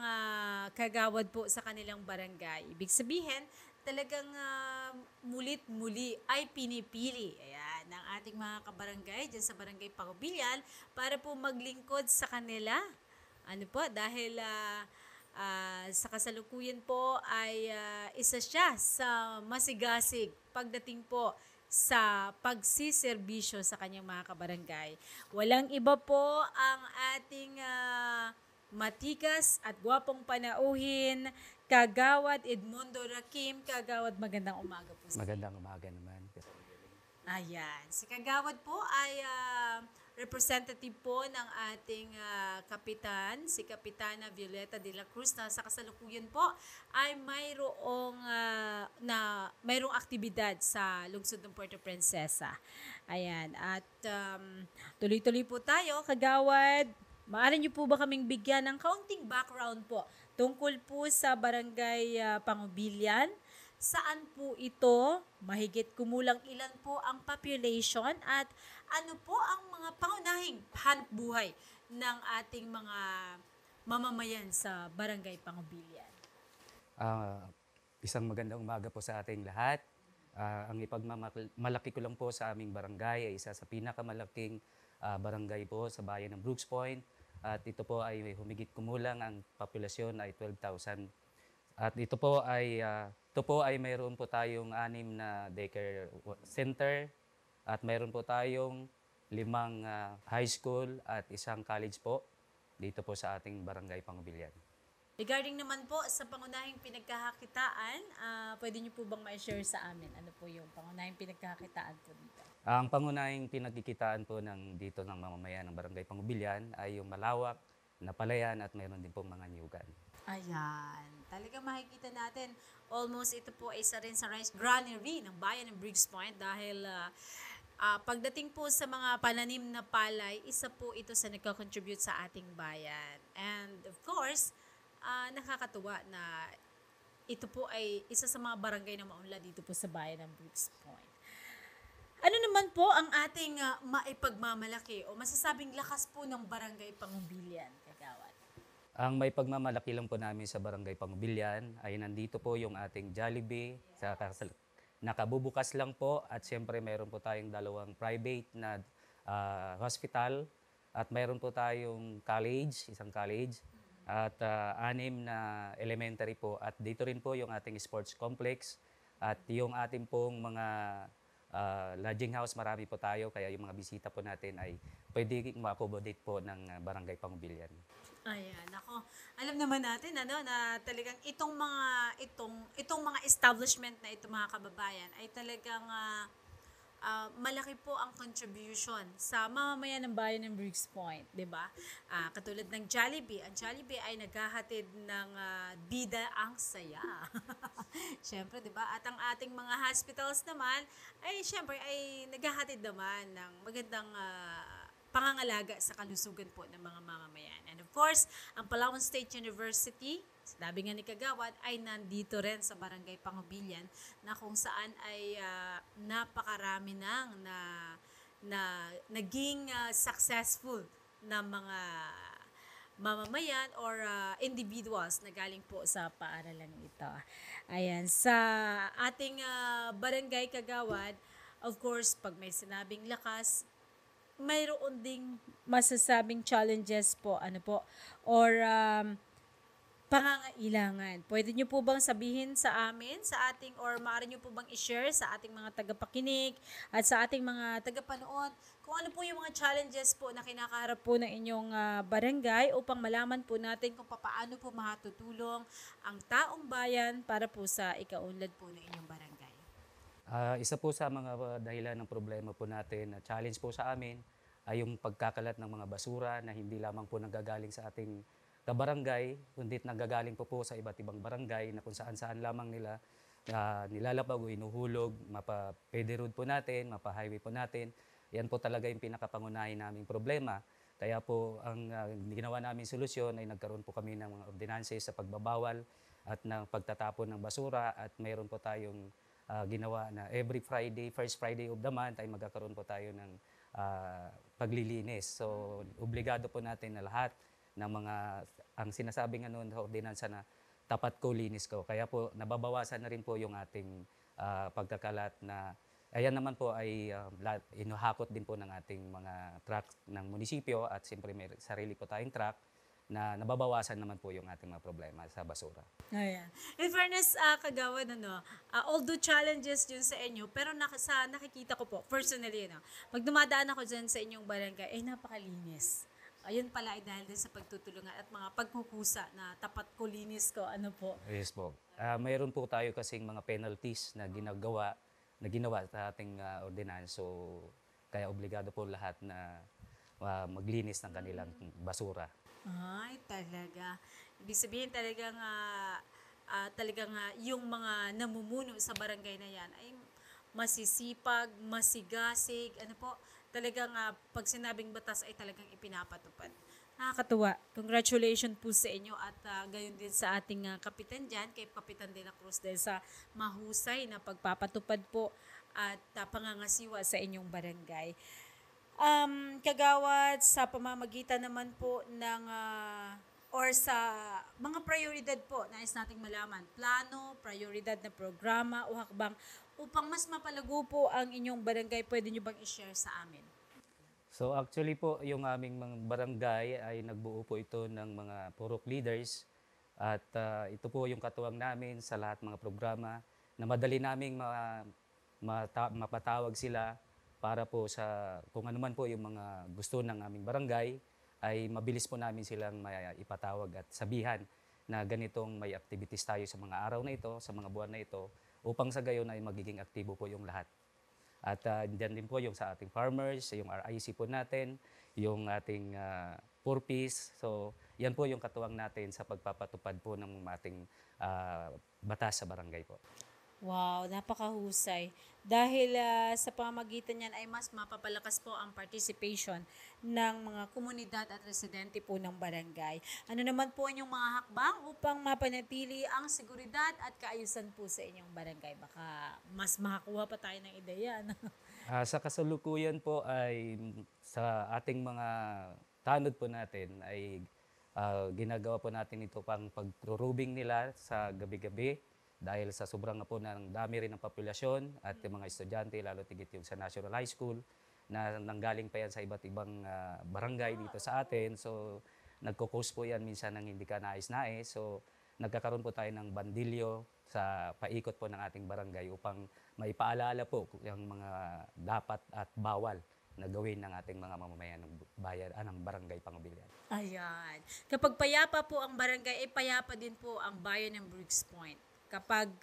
kagawad po sa kanilang barangay. Ibig sabihin, talagang mulit-muli ay pinipili ng ating mga kabarangay dyan sa barangay Pangubilyan para po maglingkod sa kanila. Ano po, dahil Sa kasalukuyan po ay isa siya sa masigasig pagdating po sa pagsiserbisyo sa kanyang mga kabarangay. Walang iba po ang ating matikas at gwapong panauhin, Kagawad Edmundo Rakim. Kagawad, magandang umaga po. Magandang umaga naman. Ayan. Si Kagawad po ay representative po ng ating kapitan, si Kapitana Violeta de la Cruz, na sa kasalukuyan po ay mayroong aktibidad sa lungsod ng Puerto Princesa. Ayan. At tuloy-tuloy po tayo, Kagawad. Maaari niyo po ba kaming bigyan ng kaunting background po tungkol po sa Barangay Pangubilyan? Saan po ito? Mahigit kumulang ilan po ang population at ano po ang mga pangunahing hanapbuhay ng ating mga mamamayan sa Barangay Pangubilyan? Isang magandang umaga po sa ating lahat. Ang ipagmamalaki ko lang po sa aming barangay ay isa sa pinakamalaking barangay po sa bayan ng Brooks Point. At ito po ay humigit kumulang, ang populasyon ay 12,000. At ito po ay mayroon po tayong 6 na daycare center at mayroon po tayong 5 high school at 1 college po dito po sa ating Barangay Pangubilyan. Regarding naman po sa pangunahing pinagkakakitaan, pwede niyo po bang ma-share sa amin? Ano po yung pangunahing pinagkakakitaan po dito? Ang pangunahing pinagkikitaan po dito ng mamamayan ng Barangay Pangubilyan ay yung malawak na palayan at mayroon din pong mga niyugan. Ayan. Talagang makikita natin, almost ito po ay isa rin sa rice granary ng bayan ng Briggs Point dahil pagdating po sa mga pananim na palay, isa po ito sa nagko-contribute sa ating bayan. And of course, nakakatuwa na ito po ay isa sa mga barangay na maunlad dito po sa bayan ng Briggs Point. Ano naman po ang ating maipagmamalaki o masasabing lakas po ng Barangay Pangubilyan, Kagawad? Ang may pagmamalaki lang po namin sa Barangay Pangubilyan ay nandito po yung ating Jollibee, nakabubukas lang po at siyempre mayroon po tayong 2 private na hospital at mayroon po tayong college, 1 college at 6 na elementary po at dito rin po yung ating sports complex at yung ating pong mga lodging house, marami po tayo kaya yung mga bisita po natin ay pwede ma-accommodate po ng Barangay Pangubilyan. Ayan, ako. Alam naman natin na talagang itong mga establishment na ito, mga kababayan, ay talagang malaki po ang contribution sa mamamayan ng bayan ng Briggs Point, 'di ba? Katulad ng Jollibee, ang Jollibee ay naghahatid ng bida ang saya. Syempre, 'di ba? At ang ating mga hospitals naman ay syempre ay naghahatid naman ng magandang pangangalaga sa kalusugan po ng mga mamamayan. And of course, ang Palawan State University, sabi nga ni Kagawad, ay nandito rin sa Barangay Pangubilyan na kung saan ay napakarami na naging successful na mga mamamayan or individuals na galing po sa paaralan ito. Ayan, sa ating barangay, Kagawad, of course, pag may sinabing lakas, mayroon ding masasabing challenges po, or pangangailangan. Pwede nyo po bang sabihin sa amin, sa ating, or maaari nyo po bang i-share sa ating mga tagapakinig at sa ating mga tagapanood kung ano po yung mga challenges po na kinakaharap po ng inyong barangay upang malaman po natin kung paano po makatutulong ang taong bayan para po sa ikaunlad po ng inyong barangay. Isa po sa mga dahilan ng problema po natin, challenge po sa amin, ay yung pagkakalat ng mga basura na hindi lamang po nanggagaling sa ating kabarangay, kundi nanggagaling po sa iba't ibang barangay na kung saan-saan lamang nila nilalapag o inuhulog, mapa-pede road po natin, mapa-highway po natin. Yan po talaga yung pinakapangunahin naming problema. Kaya po ang ginawa namin solusyon ay nagkaroon po kami ng mga ordinances sa pagbabawal at ng pagtatapon ng basura at mayroon po tayong ginawa na every Friday, first Friday of the month ay magkakaroon po tayo ng paglilinis. So, obligado po natin na lahat ng mga, ang sinasabi nga noon sa ordinansa na tapat ko, linis ko. Kaya po, nababawasan na rin po yung ating pagkakalat na, ayan naman po ay inuhakot din po ng ating mga truck ng munisipyo at siyempre may sarili po tayong truck na nababawasan naman po yung ating mga problema sa basura. Ayan. In fairness, kagawad, although challenges yun sa inyo, pero nakikita ko po, personally, pag dumadaan ako dyan sa inyong barangay, ay napakalinis. Ayun pala ay dahil din sa pagtutulungan at mga pagkukusa na tapat ko, linis ko, ano po. Yes po. Mayroon po tayo kasing mga penalties na ginawa sa ating ordinance. So, kaya obligado po lahat na maglinis ng kanilang basura. Ay, talaga. Ibig sabihin talagang yung mga namumuno sa barangay na yan ay masisipag, masigasig, ano po, talagang pag sinabing batas ay talagang ipinapatupad. Nakakatuwa. Congratulations po sa inyo at gayon din sa ating kapitan dyan, kay Kapitan De La Cruz, dahil sa mahusay na pagpapatupad po at pangangasiwa sa inyong barangay. Kagawad, sa pamamagitan naman po ng or sa mga prioridad po, nais nating malaman, plano, prioridad na programa o hakbang upang mas mapalago po ang inyong barangay, pwede nyo bang i-share sa amin? So actually po, yung aming mga barangay ay nagbuo po ito ng mga purok leaders at ito po yung katuwang namin sa lahat mga programa na madali naming mapatawag sila para po sa kung ano man po yung mga gusto ng aming barangay, ay mabilis po namin silang ipatawag at sabihan na ganitong may activities tayo sa mga araw na ito, sa mga buwan na ito, upang sa gayon ay magiging aktibo po yung lahat. At dyan din po yung sa ating farmers, yung RIC po natin, yung ating purpose. So yan po yung katuwang natin sa pagpapatupad po ng ating batas sa barangay po. Wow, napakahusay. Dahil sa pamamagitan niyan ay mas mapapalakas po ang participation ng mga komunidad at residente po ng barangay. Ano naman po inyong mga hakbang upang mapanatili ang seguridad at kaayusan po sa inyong barangay? Baka mas makakuha pa tayo ng ideya. Sa kasalukuyan po ay sa ating mga tanod po natin ay ginagawa po natin ito pang pag-rubing nila sa gabi-gabi. Dahil sa sobrang na po ng dami rin ng populasyon at yung mga estudyante, lalo tigit yung sa National High School, na nanggaling pa yan sa iba't ibang barangay dito sa atin. So, nagkukos po yan minsan ng hindi ka nais-nais. So, nagkakaroon po tayo ng bandilyo sa paikot po ng ating barangay upang maipaalala po yung mga dapat at bawal na gawin ng ating mga mamamayan ng bayan, ng barangay Pangubilyan. Ayan. Kapag payapa po ang barangay, payapa din po ang bayan ng Briggs Point. Kapag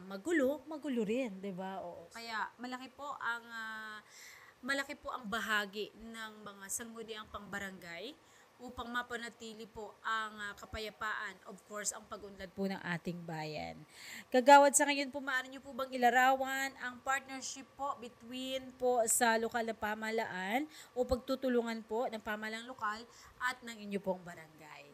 magulo rin, 'di ba? Oo. Kaya malaki po ang bahagi ng mga sangguniang pangbarangay upang mapanatili po ang kapayapaan, of course, ang pag-unlad po ng ating bayan. Kagawad, sa ngayon po, maaari niyo po bang ilarawan ang partnership po between po sa lokal na pamahalaan o pagtutulungan po ng pamahalaang lokal at ng inyo pong barangay?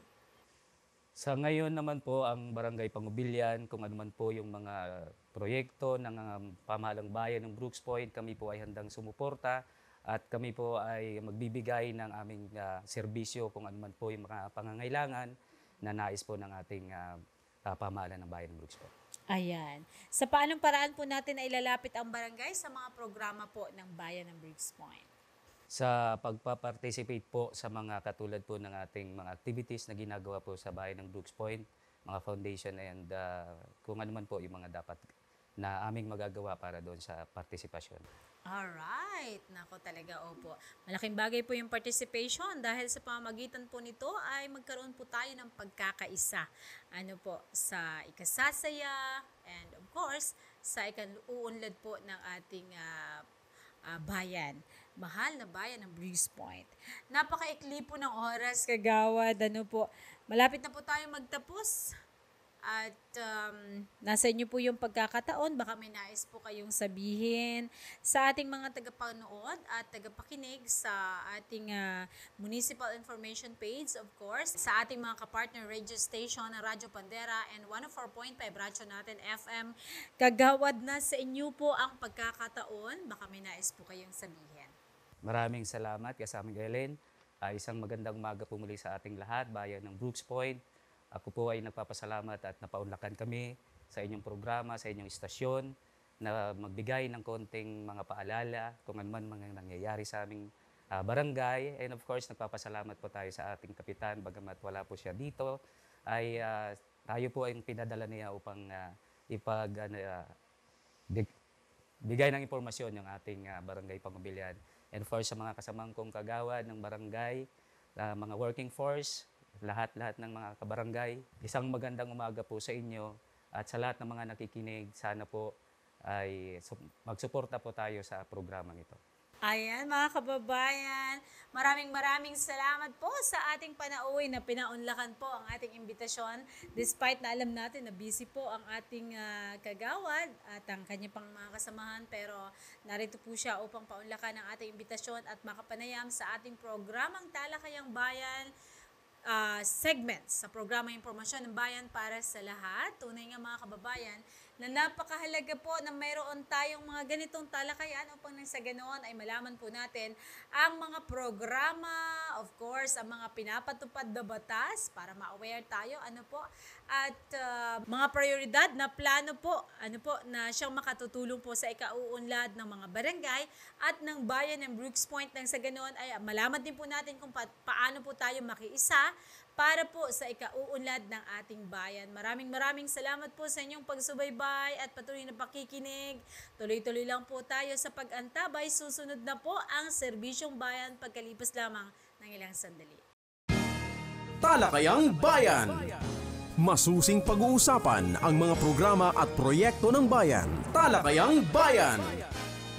Sa ngayon naman po, ang Barangay Pangubilyan, kung ano man po yung mga proyekto ng pamahalang bayan ng Brooks Point, kami po ay handang sumuporta at kami po ay magbibigay ng aming serbisyo kung ano man po yung mga pangangailangan na nais po ng ating pamahalaan ng bayan ng Brooks Point. Ayan. Sa paanong paraan po natin na ilalapit ang barangay sa mga programa po ng bayan ng Briggs Point? Sa pagpa-participate po sa mga katulad po ng ating mga activities na ginagawa po sa bayan ng Brooks Point, mga foundation and kung ano man po yung mga dapat na aming magagawa para doon sa partisipasyon. Alright. Nako talaga, opo. Malaking bagay po yung participation dahil sa pamamagitan po nito ay magkaroon po tayo ng pagkakaisa. Ano po, sa ikasasaya and of course, sa ikaluunlad po ng ating bayan. Mahal na bayan ng Briggs Point. Napakaikli po ng oras, kagawad. Ano po, malapit na po tayo magtapos. At nasa inyo po yung pagkakataon. Baka may nais po kayong sabihin sa ating mga tagapanood at tagapakinig sa ating municipal information page, of course. Sa ating mga kapartner radio station na Radyo Pandera and 104.5 Radyo natin FM. Kagawad, na sa inyo po ang pagkakataon. Baka may nais po kayong sabihin. Maraming salamat, kasamang Ellen. Isang magandang umaga po muli sa ating lahat, bayan ng Brooks Point. Ako po ay nagpapasalamat at napaunlakan kami sa inyong programa, sa inyong istasyon na magbigay ng konting mga paalala kung ano man mga nangyayari sa aming barangay. And of course, nagpapasalamat po tayo sa ating kapitan, bagamat wala po siya dito, ay tayo po ay pinadala niya upang bigay ng impormasyon yung ating barangay Pangubilyan. And for sa mga kasamang kong kagawad ng barangay, mga working force, lahat-lahat ng mga kabarangay, isang magandang umaga po sa inyo at sa lahat ng mga nakikinig, sana po ay magsuporta po tayo sa programang ito. Ayan mga kababayan, maraming salamat po sa ating panauwi na pinaunlakan po ang ating imbitasyon. Despite na alam natin na busy po ang ating kagawad at ang kanya pang mga kasamahan, pero narito po siya upang paunlakan ang ating imbitasyon at makapanayam sa ating programang Talakayang Bayan segments sa programang Impormasyon ng Bayan para sa lahat. Tunay nga mga kababayan na napakahalaga po na mayroon tayong mga ganitong talakayan upang nang sa ganoon ay malaman po natin ang mga programa, of course, ang mga pinapatupad na batas para ma-aware tayo, at mga prioridad na plano po, na siyang makatutulong po sa ikauunlad ng mga barangay at ng bayan ng Brooks Point. Nang sa ganoon ay malaman din po natin kung paano po tayo makiisa para po sa ikauunlad ng ating bayan. Maraming salamat po sa inyong pagsubaybay at patuloy na pakikinig. Tuloy-tuloy lang po tayo sa pag-antabay. Susunod na po ang Serbisyong Bayan pagkalipas lamang ng ilang sandali. Talakayang Bayan. Masusing pag-uusapan ang mga programa at proyekto ng bayan. Talakayang Bayan.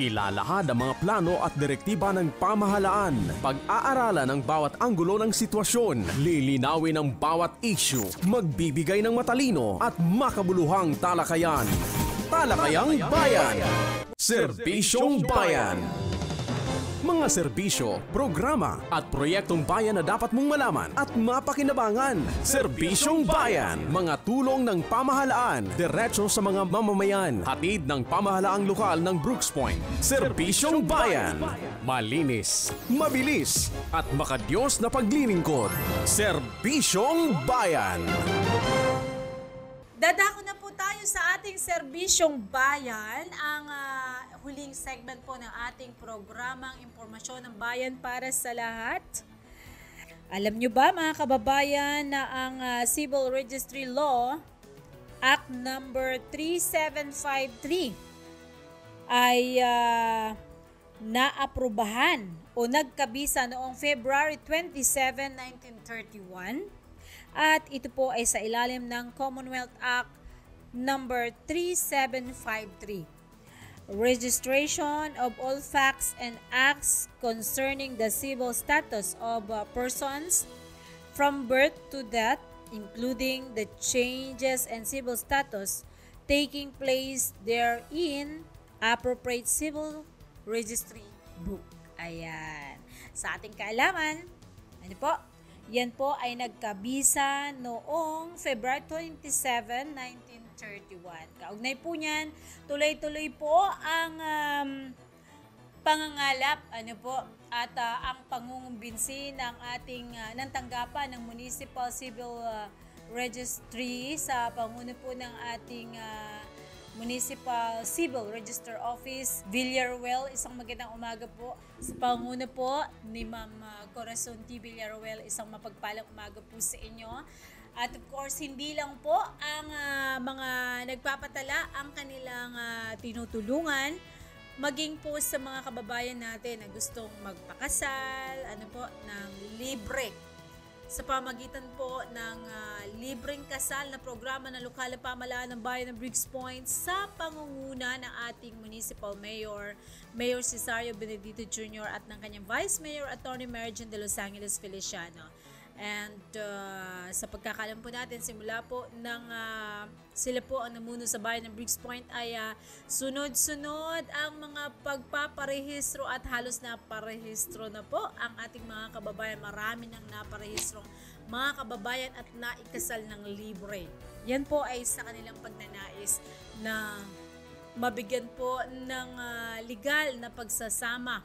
Ilalahad ang mga plano at direktiba ng pamahalaan. Pag-aaralan ang bawat anggulo ng sitwasyon. Lilinawin ang bawat issue. Magbibigay ng matalino at makabuluhang talakayan. Talakayang Bayan. Serbisyong Bayan. Mga serbisyo, programa at proyektong bayan na dapat mong malaman at mapakinabangan. Serbisyong Bayan. Mga tulong ng pamahalaan, diretso sa mga mamamayan. Hatid ng pamahalaang lokal ng Brooks Point. Serbisyong Bayan. Malinis, mabilis at makadiyos na paglilingkod. Serbisyong Bayan. Dadako na po tayo sa ating Serbisyong Bayan, ang huling segment po ng ating programang Impormasyon ng Bayan para sa lahat. Alam nyo ba mga kababayan na ang Civil Registry Law Act number 3753 ay naaprubahan o nagkabisa noong February 27, 1931. At ito po ay sa ilalim ng Commonwealth Act number 3753. Registration of all facts and acts concerning the civil status of persons from birth to death, including the changes in civil status taking place therein, appropriate civil registry book. Ayan. Sa ating kaalaman, yan po ay nagkabisa noong February 27, 1931. Kaugnay po niyan, tuloy-tuloy po ang pangangalap at ang pangungumbinsi ng ating ng tanggapan ng Municipal Civil Registry sa panguno po ng ating Municipal Civil Register Office, Villaruel. Isang magandang umaga po sa panguno po ni Ma'am Corazon T. Villaruel. Isang mapagpalang umaga po sa inyo. At of course, hindi lang po ang mga nagpapatala ang kanilang tinutulungan, maging po sa mga kababayan natin na gustong magpakasal, ng libre. Sa pamagitan po ng libreng kasal na programa ng lokal na pamahalaan ng bayan ng Brooks Point sa pangunguna ng ating Municipal Mayor, Mayor Cesario Benedito Jr. at ng kanyang Vice Mayor, Attorney Mergen de Los Angeles Feliciano. And sa pagkakalam po natin, simula po ng sila po ang namuno sa bayan ng Brooks Point ay sunod-sunod ang mga pagpaparehistro at halos naparehistro na po ang ating mga kababayan. Marami nang naparehistrong mga kababayan at naikasal ng libre. Yan po ay sa kanilang pagnanais na mabigyan po ng legal na pagsasama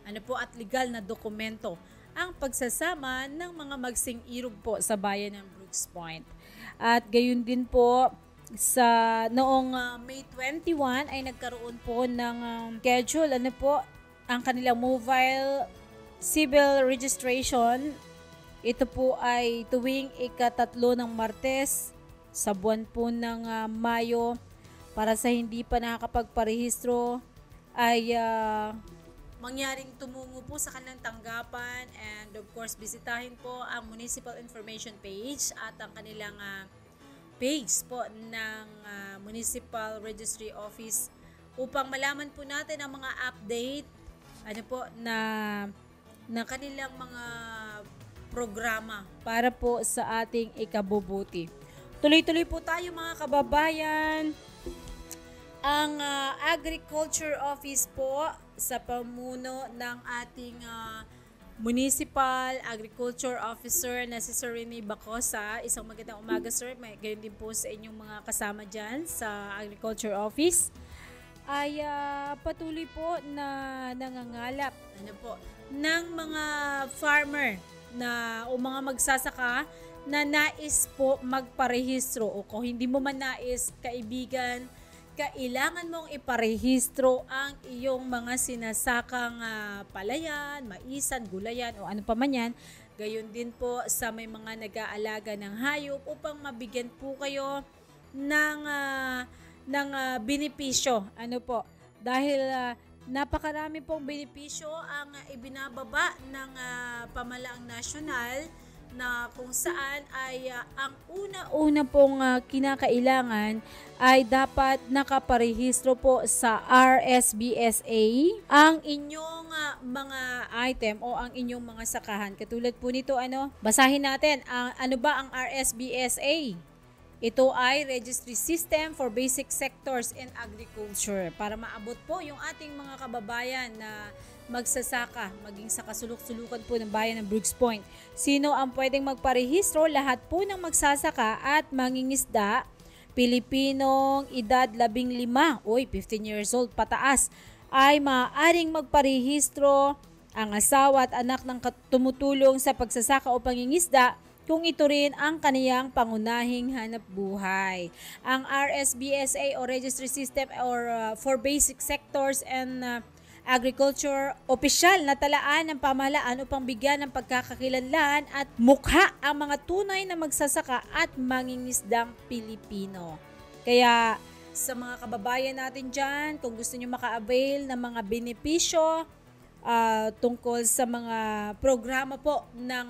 at legal na dokumento ang pagsasama ng mga magsing-irog po sa bayan ng Brooks Point. At gayon din po sa noong May 21 ay nagkaroon po ng schedule ang kanilang mobile civil registration. Ito po ay tuwing ika-3 ng Martes sa buwan po ng Mayo. Para sa hindi pa nakakapagparehistro ay mangyaring tumungo po sa kanilang tanggapan, and of course bisitahin po ang municipal information page at ang kanilang page po ng Municipal Registry Office upang malaman po natin ang mga update na kanilang mga programa para po sa ating ikabubuti. Tuloy-tuloy po tayo mga kababayan. Ang Agriculture Office po sa pamuno ng ating Municipal Agriculture Officer na si Sir Rene Bacosa. Isang magandang umaga, sir. May gayon din po sa inyong mga kasama dyan sa Agriculture Office. Ay patuloy po na nangangalap ng mga farmer o mga magsasaka na nais po magparehistro, o kung hindi mo man nais, kaibigan, kailangan mong iparehistro ang iyong mga sinasakang palayan, maisan, gulayan o ano pa man yan. Gayon din po sa may mga nag-aalaga ng hayop upang mabigyan po kayo ng benepisyo. Dahil napakarami pong benepisyo ang ibinababa ng pamalaang nasyonal, na kung saan ay ang una-una pong kinakailangan ay dapat nakaparehistro po sa RSBSA ang inyong mga item o ang inyong mga sakahan. Katulad po nito, basahin natin, ano ba ang RSBSA? Ito ay Registry System for Basic Sectors in Agriculture, para maabot po yung ating mga kababayan na magsasaka, maging sa kasulok-sulukan po ng bayan ng Brooks Point. Sino ang pwedeng magparehistro? Lahat po ng magsasaka at mangingisda, Pilipinong edad 15, 15 years old pataas, ay maaaring magparehistro. Ang asawa at anak ng tumutulong sa pagsasaka o pangingisda, kung ito rin ang kaniyang pangunahing hanap buhay. Ang RSBSA o Registry System for Basic Sectors and Agriculture, opisyal na talaan ng pamahalaan upang bigyan ng pagkakakilanlan at mukha ang mga tunay na magsasaka at mangingisdang Pilipino. Kaya sa mga kababayan natin dyan, kung gusto nyo maka-avail ng mga benepisyo tungkol sa mga programa po ng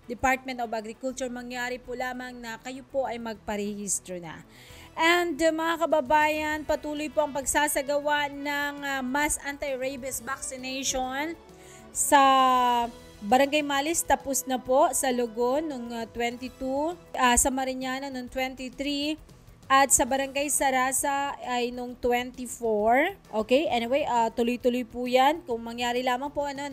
Department of Agriculture, mangyari po lamang na kayo po ay magparehistro na. And mga kababayan, patuloy po ang pagsasagawa ng mass anti-rabies vaccination sa Barangay Malis. Tapos na po sa Lugon noong 22, sa Mariñana noong 23, at sa Barangay Sarasa ay noong 24. Okay, anyway, tuloy-tuloy po yan. Kung mangyari lamang po na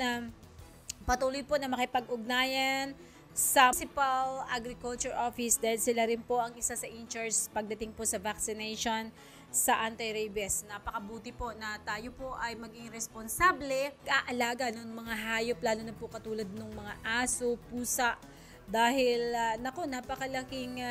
patuloy po na makipag-ugnayan sa Municipal Agriculture Office, dahil sila rin po ang isa sa in-charge pagdating po sa vaccination sa anti-rabies. Napakabuti po na tayo po ay maging responsable, aalaga ng mga hayop, lalo na po katulad ng mga aso, pusa, dahil napakalaking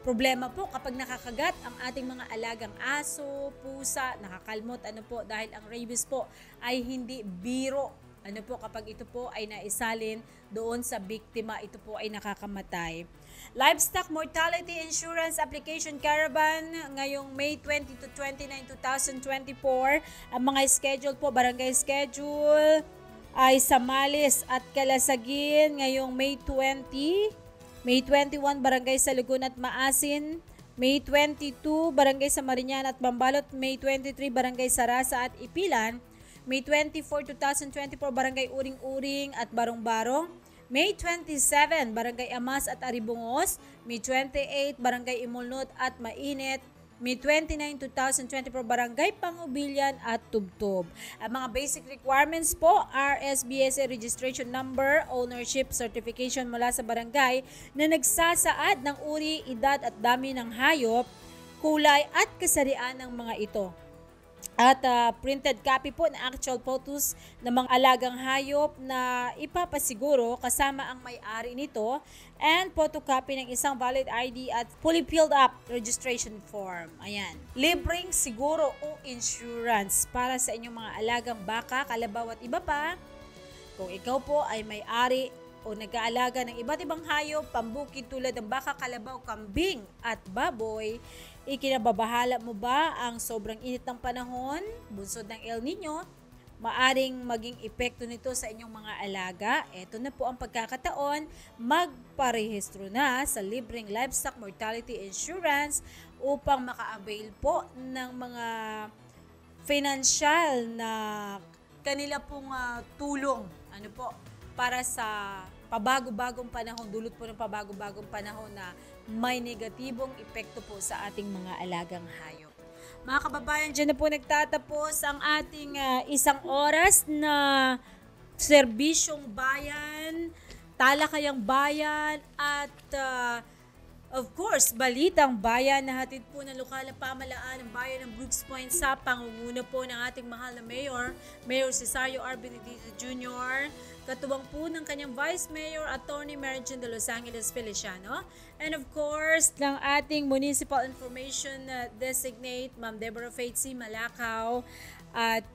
problema po kapag nakakagat ang ating mga alagang aso, pusa, nakakalmot, dahil ang rabies po ay hindi biro. Kapag ito po ay naisalin doon sa biktima, ito po ay nakakamatay. Livestock Mortality Insurance Application Caravan ngayong May 20 to 29, 2024. Ang mga schedule po, barangay schedule ay sa Malis at Calasagin ngayong May 20, May 21 barangay sa Lugon at Maasin, May 22 barangay sa Mariñana at Bambalot, May 23 barangay Sarasa at Ipilan, May 24, 2024, Barangay Uring-Uring at Barong-Barong. May 27, Barangay Amas at Aribungos. May 28, Barangay Imulnot at Mainit. May 29, 2024, Barangay Pangubilyan at Tubtub. Ang mga basic requirements po, RSBSA registration number, ownership certification mula sa barangay na nagsasaad ng uri, edad at dami ng hayop, kulay at kasarian ng mga ito. At printed copy po na actual photos ng mga alagang hayop na ipapasiguro kasama ang may-ari nito, and photocopy ng isang valid ID at fully filled up registration form. Ayan. Libreng siguro o insurance para sa inyong mga alagang baka, kalabaw at iba pa. Kung ikaw po ay may-ari o nag-aalaga ng iba't ibang hayop, pambukid tulad ng baka, kalabaw, kambing at baboy, ikinababahala mo ba ang sobrang init ng panahon, bunsod ng El Nino? Maaring maging epekto nito sa inyong mga alaga. Ito na po ang pagkakataon, magparehistro na sa libreng livestock mortality insurance upang maka-avail po ng mga financial na kanila pong tulong para sa pabago-bagong panahon, dulot po ng pabago-bagong panahon na may negatibong epekto po sa ating mga alagang hayop. Mga kababayan, dyan na po nagtatapos ang ating isang oras na serbisyong bayan, talakayang bayan at of course, balitang bayan na hatid po ng lokal na pamahalaan ng bayan ng Brooks Point sa pangunguna po ng ating mahal na Mayor Cesario R. Benedito Jr., katuwang po ng kanyang Vice Mayor Attorney Mergen de Los Angeles Feliciano, and of course, ng ating Municipal Information Designate, Ma'am Deborah Faith C. Malacao, at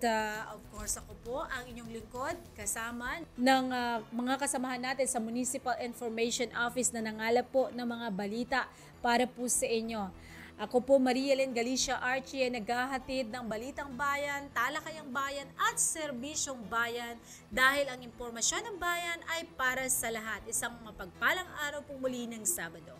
of course, ako po ang inyong lingkod, kasama ng mga kasamahan natin sa Municipal Information Office na nangalap po ng mga balita para po sa inyo. Ako po, Maria Len Galicia Archie, naghahatid ng balitang bayan, talakayang bayan at serbisyong bayan dahil ang impormasyon ng bayan ay para sa lahat. Isang mapagpalang araw po muli ng Sabado.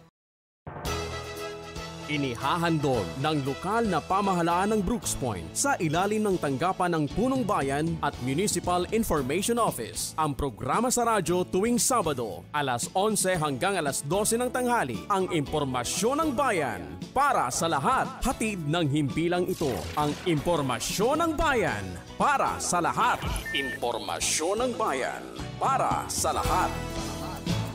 Inihahandog ng lokal na pamahalaan ng Brooks Point sa ilalim ng tanggapan ng Punong Bayan at Municipal Information Office. Ang programa sa radyo tuwing Sabado, alas 11 hanggang alas 12 ng tanghali. Ang impormasyon ng bayan para sa lahat. Hatid ng himpilang ito. Ang impormasyon ng bayan para sa lahat. Impormasyon ng bayan para sa lahat.